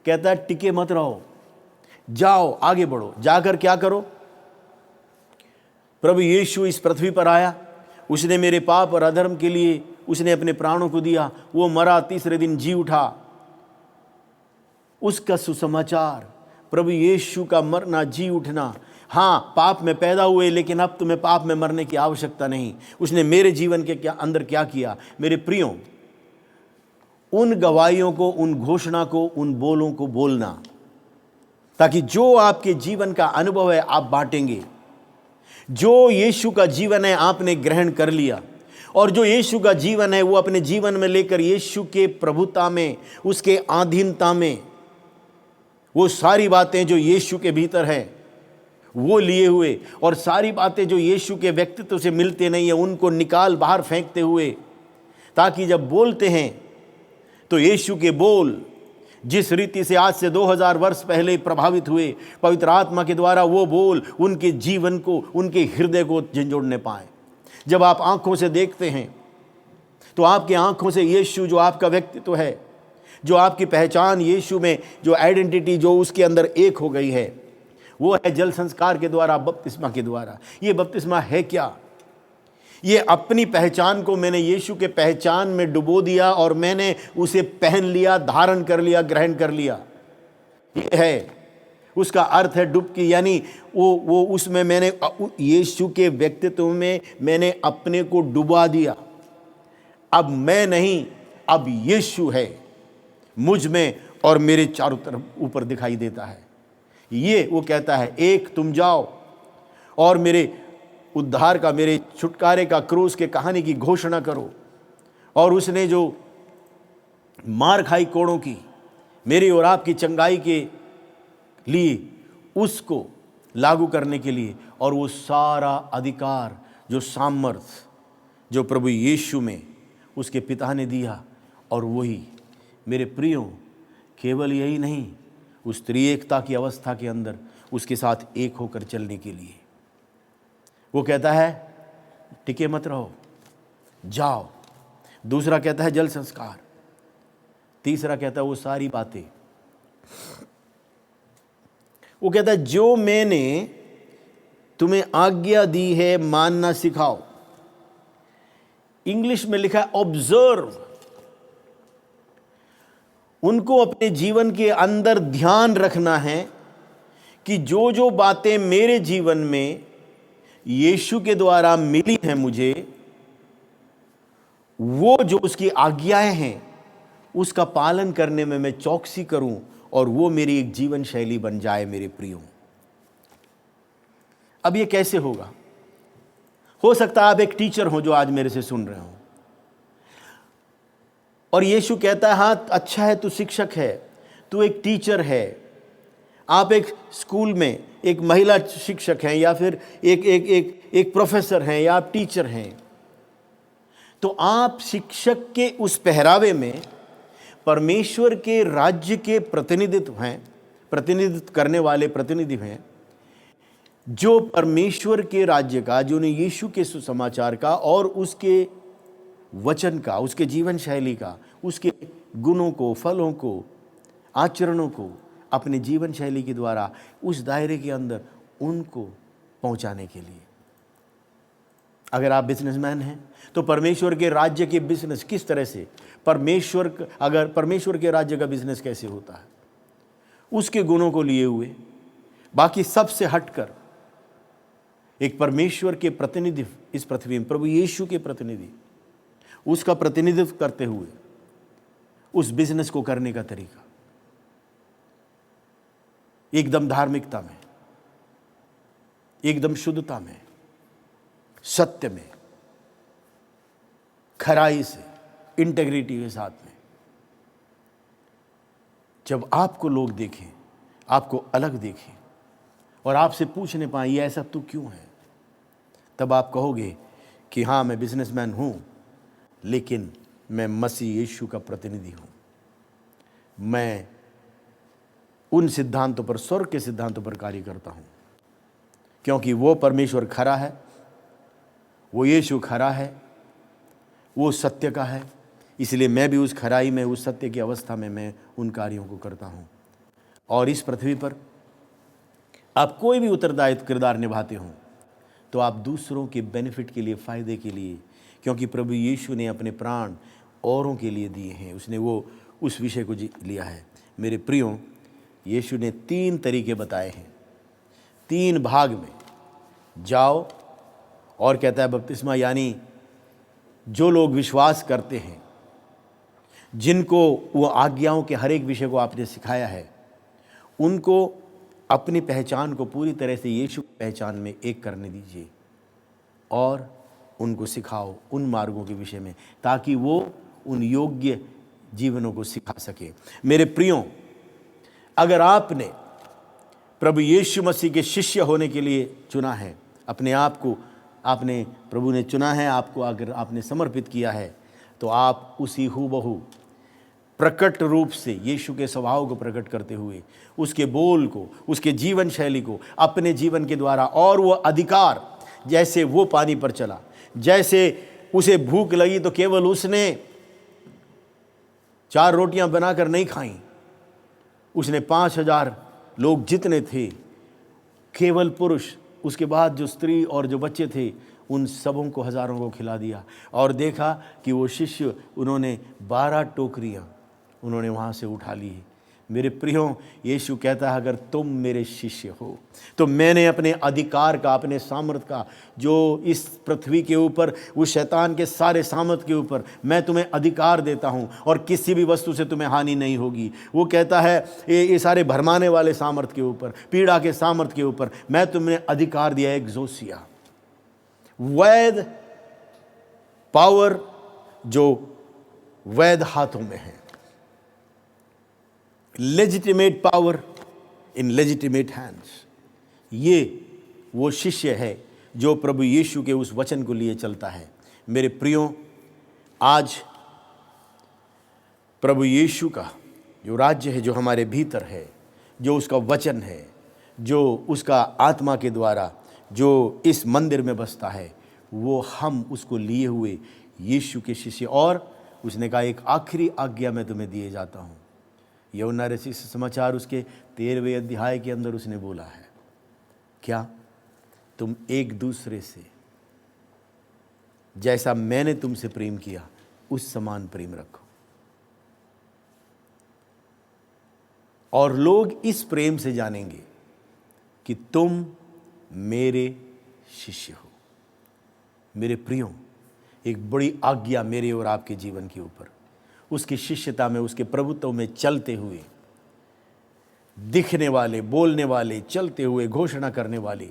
कहता है, टिके मत रहो, जाओ, आगे बढ़ो। जाकर क्या करो? प्रभु यीशु इस पृथ्वी पर आया, उसने मेरे पाप और अधर्म के लिए उसने अपने प्राणों को दिया, वो मरा, तीसरे दिन जी उठा। उसका सुसमाचार, प्रभु यीशु का मरना, जी उठना। हाँ, पाप में पैदा हुए, लेकिन अब तुम्हें पाप में मरने की आवश्यकता नहीं। उसने मेरे जीवन के अंदर क्या किया? मेरे प्रियो, उन गवाहियों को, उन घोषणा को, उन बोलों को बोलना, ताकि जो आपके जीवन का अनुभव है आप बांटेंगे। जो यीशु का जीवन है आपने ग्रहण कर लिया, और जो यीशु का जीवन है वो अपने जीवन में लेकर यीशु के प्रभुता में, उसके अधीनता में, वो सारी बातें जो यीशु के भीतर हैं वो लिए हुए, और सारी बातें जो यीशु के व्यक्तित्व से मिलते नहीं है उनको निकाल बाहर फेंकते हुए, ताकि जब बोलते हैं तो यीशु के बोल जिस रीति से आज से 2000 वर्ष पहले प्रभावित हुए पवित्र आत्मा के द्वारा, वो बोल उनके जीवन को, उनके हृदय को झंझोड़ने पाए। जब आप आंखों से देखते हैं तो आपकी आंखों से यीशु जो आपका व्यक्तित्व है, जो आपकी पहचान यीशु में, जो आइडेंटिटी जो उसके अंदर एक हो गई है, वो है जल संस्कार के द्वारा, बपतिस्मा के द्वारा। ये बपतिस्मा है क्या? ये अपनी पहचान को मैंने यीशु के पहचान में डुबो दिया और मैंने उसे पहन लिया, धारण कर लिया, ग्रहण कर लिया। ये है उसका अर्थ है डुबकी, यानी वो उसमें मैंने यीशु के व्यक्तित्व में मैंने अपने को डुबा दिया। अब मैं नहीं, अब यीशु है मुझ में और मेरे चारों तरफ ऊपर दिखाई देता है। ये वो कहता है, एक तुम जाओ और मेरे उद्धार का, मेरे छुटकारे का, क्रूस के कहानी की घोषणा करो। और उसने जो मार खाई कोड़ों की, मेरी और आपकी चंगाई के लिए, उसको लागू करने के लिए, और वो सारा अधिकार, जो सामर्थ जो प्रभु यीशु में उसके पिता ने दिया, और वही मेरे प्रियो, केवल यही नहीं, उस त्रिएकता की अवस्था के अंदर उसके साथ एक होकर चलने के लिए। वो कहता है टिके मत रहो, जाओ। दूसरा कहता है जल संस्कार। तीसरा कहता है वो सारी बातें। वो कहता है जो मैंने तुम्हें आज्ञा दी है मानना सिखाओ। इंग्लिश में लिखा है ऑब्जर्व। उनको अपने जीवन के अंदर ध्यान रखना है कि जो जो बातें मेरे जीवन में यीशु के द्वारा मिली हैं मुझे, वो जो उसकी आज्ञाएं हैं उसका पालन करने में मैं चौकसी करूं और वो मेरी एक जीवन शैली बन जाए। मेरे प्रियो, अब ये कैसे होगा? हो सकता है आप एक टीचर हो जो आज मेरे से सुन रहे हो, और यीशु कहता है हाँ अच्छा है, तू शिक्षक है, तू एक टीचर है, आप एक स्कूल में एक महिला शिक्षक हैं या फिर एक प्रोफेसर हैं या आप टीचर हैं, तो आप शिक्षक के उस पहरावे में परमेश्वर के राज्य के प्रतिनिधित्व हैं, प्रतिनिधित्व करने वाले प्रतिनिधि हैं, जो परमेश्वर के राज्य का, जो ने यीशु के सुसमाचार का और उसके वचन का, उसके जीवन शैली का, उसके गुणों को, फलों को, आचरणों को अपने जीवन शैली के द्वारा उस दायरे के अंदर उनको पहुंचाने के लिए। अगर आप बिजनेसमैन हैं तो परमेश्वर के राज्य के बिजनेस किस तरह से, अगर परमेश्वर के राज्य का बिजनेस कैसे होता है, उसके गुणों को लिए हुए, बाकी सबसे हटकर एक परमेश्वर के प्रतिनिधि इस पृथ्वी में, प्रभु यीशु के प्रतिनिधि, उसका प्रतिनिधित्व करते हुए उस बिजनेस को करने का तरीका एकदम धार्मिकता में, एकदम शुद्धता में, सत्य में, खराई से, इंटेग्रिटी के साथ में। जब आपको लोग देखें, आपको अलग देखें और आपसे पूछने पाए ये ऐसा तू क्यों है, तब आप कहोगे कि हाँ मैं बिजनेसमैन हूं, लेकिन मैं मसीह यीशु का प्रतिनिधि हूं। मैं उन सिद्धांतों पर, स्वर्ग के सिद्धांतों पर कार्य करता हूं, क्योंकि वो परमेश्वर खरा है, वो यीशु खरा है, वो सत्य का है। इसलिए मैं भी उस खराई में, उस सत्य की अवस्था में मैं उन कार्यों को करता हूं। और इस पृथ्वी पर आप कोई भी उत्तरदायित्व किरदार निभाते हो तो आप दूसरों के बेनिफिट के लिए, फ़ायदे के लिए, क्योंकि प्रभु यीशु ने अपने प्राण औरों के लिए दिए हैं, उसने वो उस विषय को लिया है। मेरे प्रियो, यीशु ने 3 तरीके बताए हैं, 3 भाग में। जाओ, और कहता है बपतिस्मा, यानी जो लोग विश्वास करते हैं, जिनको वो आज्ञाओं के हर एक विषय को आपने सिखाया है, उनको अपनी पहचान को पूरी तरह से यीशु की पहचान में एक करने दीजिए और उनको सिखाओ उन मार्गों के विषय में, ताकि वो उन योग्य जीवनों को सिखा सके। मेरे प्रियो, अगर आपने प्रभु यीशु मसीह के शिष्य होने के लिए चुना है, अपने आप को आपने, प्रभु ने चुना है आपको, अगर आपने समर्पित किया है, तो आप उसी हूबहू प्रकट रूप से यीशु के स्वभाव को प्रकट करते हुए उसके बोल को, उसके जीवन शैली को अपने जीवन के द्वारा, और वो अधिकार, जैसे वो पानी पर चला, जैसे उसे भूख लगी तो केवल उसने 4 रोटियां बनाकर नहीं खाई, उसने 5000 लोग जितने थे, केवल पुरुष, उसके बाद जो स्त्री और जो बच्चे थे, उन सबों को, हजारों को खिला दिया। और देखा कि वो शिष्य, उन्होंने 12 टोकरियां उन्होंने वहाँ से उठा ली। मेरे प्रियो, यीशु कहता है अगर तुम मेरे शिष्य हो तो मैंने अपने अधिकार का, अपने सामर्थ का, जो इस पृथ्वी के ऊपर, उस शैतान के सारे सामर्थ के ऊपर मैं तुम्हें अधिकार देता हूँ और किसी भी वस्तु से तुम्हें हानि नहीं होगी। वो कहता है ये सारे भरमाने वाले सामर्थ के ऊपर, पीड़ा के सामर्थ के ऊपर मैं तुम्हें अधिकार दिया, एक्सोसिया, वैध पावर जो वैध हाथों में है, legitimate power in legitimate hands. ये वो शिष्य है जो प्रभु यीशु के उस वचन को लिए चलता है। मेरे प्रियो, आज प्रभु यीशु का जो राज्य है, जो हमारे भीतर है, जो उसका वचन है, जो उसका आत्मा के द्वारा जो इस मंदिर में बसता है, वो हम उसको लिए हुए यीशु के शिष्य। और उसने कहा एक आखिरी आज्ञा मैं तुम्हें दिए जाता हूँ। यूहन्ना रचित समाचार उसके 13वें अध्याय के अंदर उसने बोला है, क्या? तुम एक दूसरे से जैसा मैंने तुमसे प्रेम किया उस समान प्रेम रखो। और लोग इस प्रेम से जानेंगे कि तुम मेरे शिष्य हो। मेरे प्रियो, एक बड़ी आज्ञा मेरे और आपके जीवन के ऊपर, उसकी शिष्यता में, उसके प्रभुत्व में चलते हुए, दिखने वाले, बोलने वाले, चलते हुए, घोषणा करने वाले,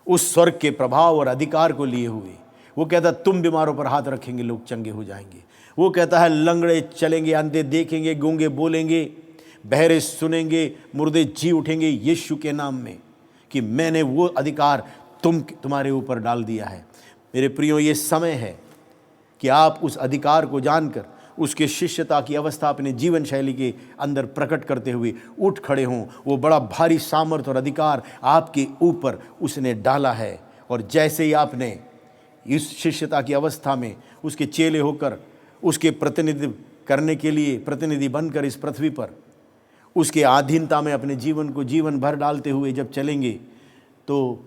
उस स्वर्ग के प्रभाव और अधिकार को लिए हुए। वो कहता तुम बीमारों पर हाथ रखेंगे लोग चंगे हो जाएंगे। वो कहता है लंगड़े चलेंगे, अंधे देखेंगे, गूंगे बोलेंगे, बहरे सुनेंगे, मुर्दे जी उठेंगे यीशु के नाम में, कि मैंने वो अधिकार तुम्हारे ऊपर डाल दिया है। मेरे प्रियो, ये समय है कि आप उस अधिकार को जानकर उसके शिष्यता की अवस्था अपने जीवन शैली के अंदर प्रकट करते हुए उठ खड़े हों। वो बड़ा भारी सामर्थ और अधिकार आपके ऊपर उसने डाला है। और जैसे ही आपने इस शिष्यता की अवस्था में उसके चेले होकर, उसके प्रतिनिधि करने के लिए, प्रतिनिधि बनकर इस पृथ्वी पर उसके अधीनता में अपने जीवन को जीवन भर डालते हुए जब चलेंगे, तो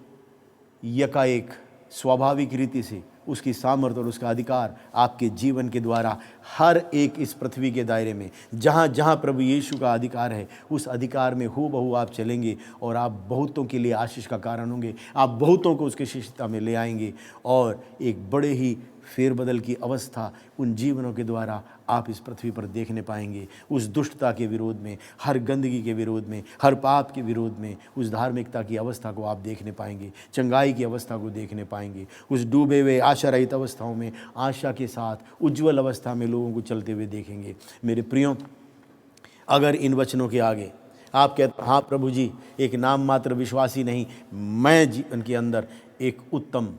यकाएक स्वाभाविक रीति से उसकी सामर्थ और उसका अधिकार आपके जीवन के द्वारा हर एक इस पृथ्वी के दायरे में जहाँ जहाँ प्रभु यीशु का अधिकार है, उस अधिकार में हूबहू आप चलेंगे और आप बहुतों के लिए आशीष का कारण होंगे। आप बहुतों को उसके शिष्यता में ले आएंगे और एक बड़े ही फेरबदल की अवस्था उन जीवनों के द्वारा आप इस पृथ्वी पर देखने पाएंगे। उस दुष्टता के विरोध में, हर गंदगी के विरोध में, हर पाप के विरोध में उस धार्मिकता की अवस्था को आप देखने पाएंगे, चंगाई की अवस्था को देखने पाएंगे। उस डूबे हुए आशा रहित अवस्थाओं में आशा के साथ उज्ज्वल अवस्था में लोगों को चलते हुए देखेंगे। मेरे प्रियो, अगर इन वचनों के आगे आप कहते हाँ प्रभु जी, एक नाम मात्र विश्वासी नहीं, मैं जीवन के अंदर एक उत्तम,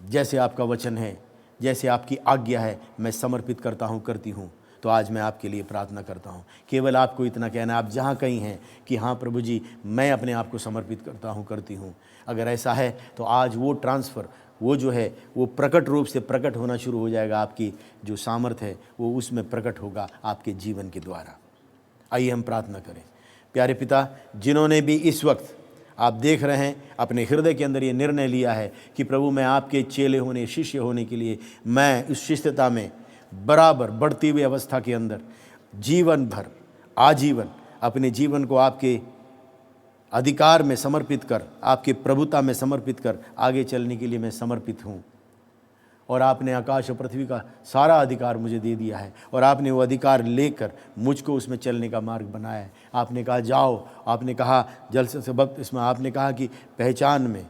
जैसे आपका वचन है, जैसे आपकी आज्ञा है, मैं समर्पित करता हूँ, करती हूँ, तो आज मैं आपके लिए प्रार्थना करता हूँ। केवल आपको इतना कहना है, आप जहाँ कहीं हैं कि हाँ प्रभु जी, मैं अपने आप को समर्पित करता हूँ, करती हूँ। अगर ऐसा है तो आज वो ट्रांसफ़र, वो जो है वो प्रकट रूप से प्रकट होना शुरू हो जाएगा। आपकी जो सामर्थ है वो उसमें प्रकट होगा आपके जीवन के द्वारा। आइए हम प्रार्थना करें। प्यारे पिता, जिन्होंने भी इस वक्त आप देख रहे हैं अपने हृदय के अंदर ये निर्णय लिया है कि प्रभु मैं आपके चेले होने, शिष्य होने के लिए मैं उस शिष्यता में बराबर बढ़ती हुई अवस्था के अंदर जीवन भर, आजीवन अपने जीवन को आपके अधिकार में समर्पित कर, आपके प्रभुता में समर्पित कर आगे चलने के लिए मैं समर्पित हूँ। और आपने आकाश और पृथ्वी का सारा अधिकार मुझे दे दिया है और आपने वो अधिकार लेकर मुझको उसमें चलने का मार्ग बनाया है। आपने कहा जाओ, आपने कहा जल से बपतिस्मा, आपने कहा कि पहचान में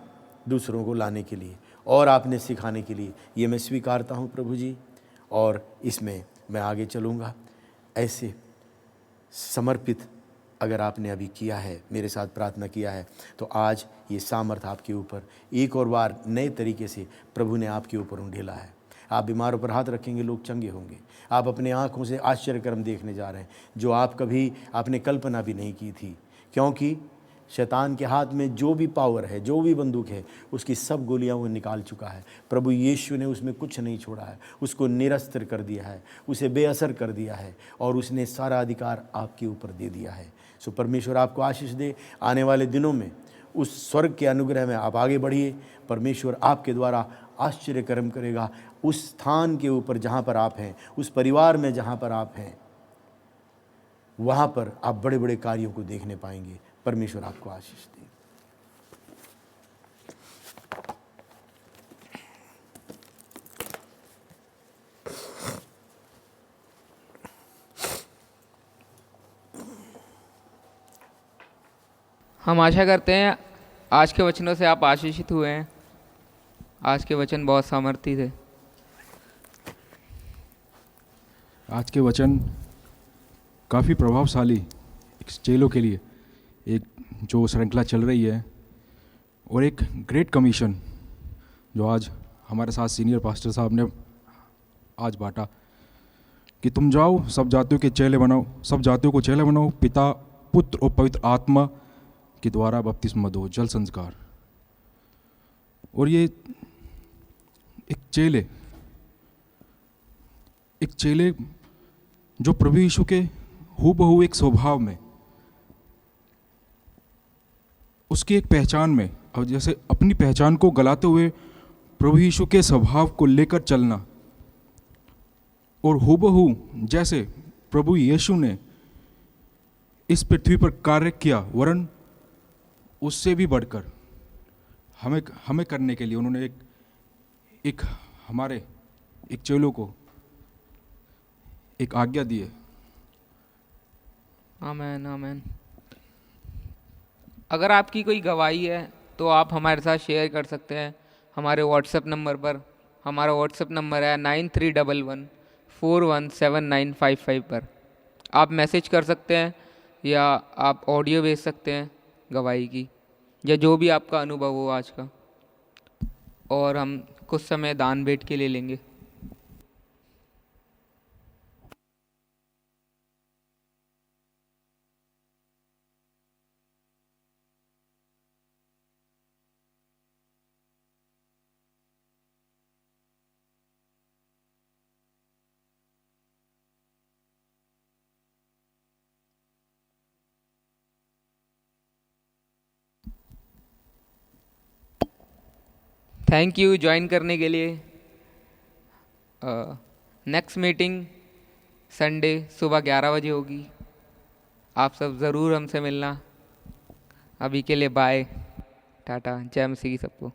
दूसरों को लाने के लिए और आपने सिखाने के लिए, ये मैं स्वीकारता हूँ प्रभु जी, और इसमें मैं आगे चलूँगा। ऐसे समर्पित अगर आपने अभी किया है, मेरे साथ प्रार्थना किया है, तो आज ये सामर्थ आपके ऊपर एक और बार नए तरीके से प्रभु ने आपके ऊपर उंडेला है। आप बीमारों पर हाथ रखेंगे, लोग चंगे होंगे। आप अपने आँखों से आश्चर्यकर्म देखने जा रहे हैं जो आप कभी आपने कल्पना भी नहीं की थी, क्योंकि शैतान के हाथ में जो भी पावर है, जो भी बंदूक है, उसकी सब गोलियां वो निकाल चुका है। प्रभु यीशु ने उसमें कुछ नहीं छोड़ा है, उसको निरस्त्र कर दिया है, उसे बेअसर कर दिया है और उसने सारा अधिकार आपके ऊपर दे दिया है। सो परमेश्वर आपको आशीष दे। आने वाले दिनों में उस स्वर्ग के अनुग्रह में आप आगे बढ़िए। परमेश्वर आपके द्वारा आश्चर्य कर्म करेगा। उस स्थान के ऊपर जहाँ पर आप हैं, उस परिवार में जहाँ पर आप हैं, वहाँ पर आप बड़े बड़े कार्यों को देखने पाएंगे। परमेश्वर आपको आशीष दे। हम आशा करते हैं आज के वचनों से आप आशीषित हुए हैं। आज के वचन बहुत सामर्थी थे। आज के वचन काफ़ी प्रभावशाली चेलों के लिए एक जो श्रृंखला चल रही है और एक ग्रेट कमीशन जो आज हमारे साथ सीनियर पास्टर साहब ने आज बांटा कि तुम जाओ, सब जातियों के चेले बनाओ, सब जातियों को चेले बनाओ, पिता पुत्र और पवित्र आत्मा के द्वारा बपतिस्मा दो, जल संस्कार। और ये एक चेले जो प्रभु यीशु के हूबहू एक स्वभाव में, उसकी एक पहचान में, और जैसे अपनी पहचान को गलाते हुए प्रभु यीशु के स्वभाव को लेकर चलना, और हूबहू जैसे प्रभु यीशु ने इस पृथ्वी पर कार्य किया, वरन उससे भी बढ़कर हमें करने के लिए उन्होंने एक हमारे एक चेलों को एक आज्ञा दी है। आमेन आमेन। अगर आपकी कोई गवाही है तो आप हमारे साथ शेयर कर सकते हैं हमारे व्हाट्सएप नंबर पर। हमारा व्हाट्सएप नंबर है 9311417955 पर। आप मैसेज कर सकते हैं या आप ऑडियो भेज सकते हैं गवाही की, या जो भी आपका अनुभव हो आज का, और हम कुछ समय दान भेंट के लिए लेंगे। थैंक यू ज्वाइन करने के लिए। नेक्स्ट मीटिंग संडे सुबह 11 बजे होगी। आप सब ज़रूर हमसे मिलना। अभी के लिए बाय, टाटा, जय मसीह सबको।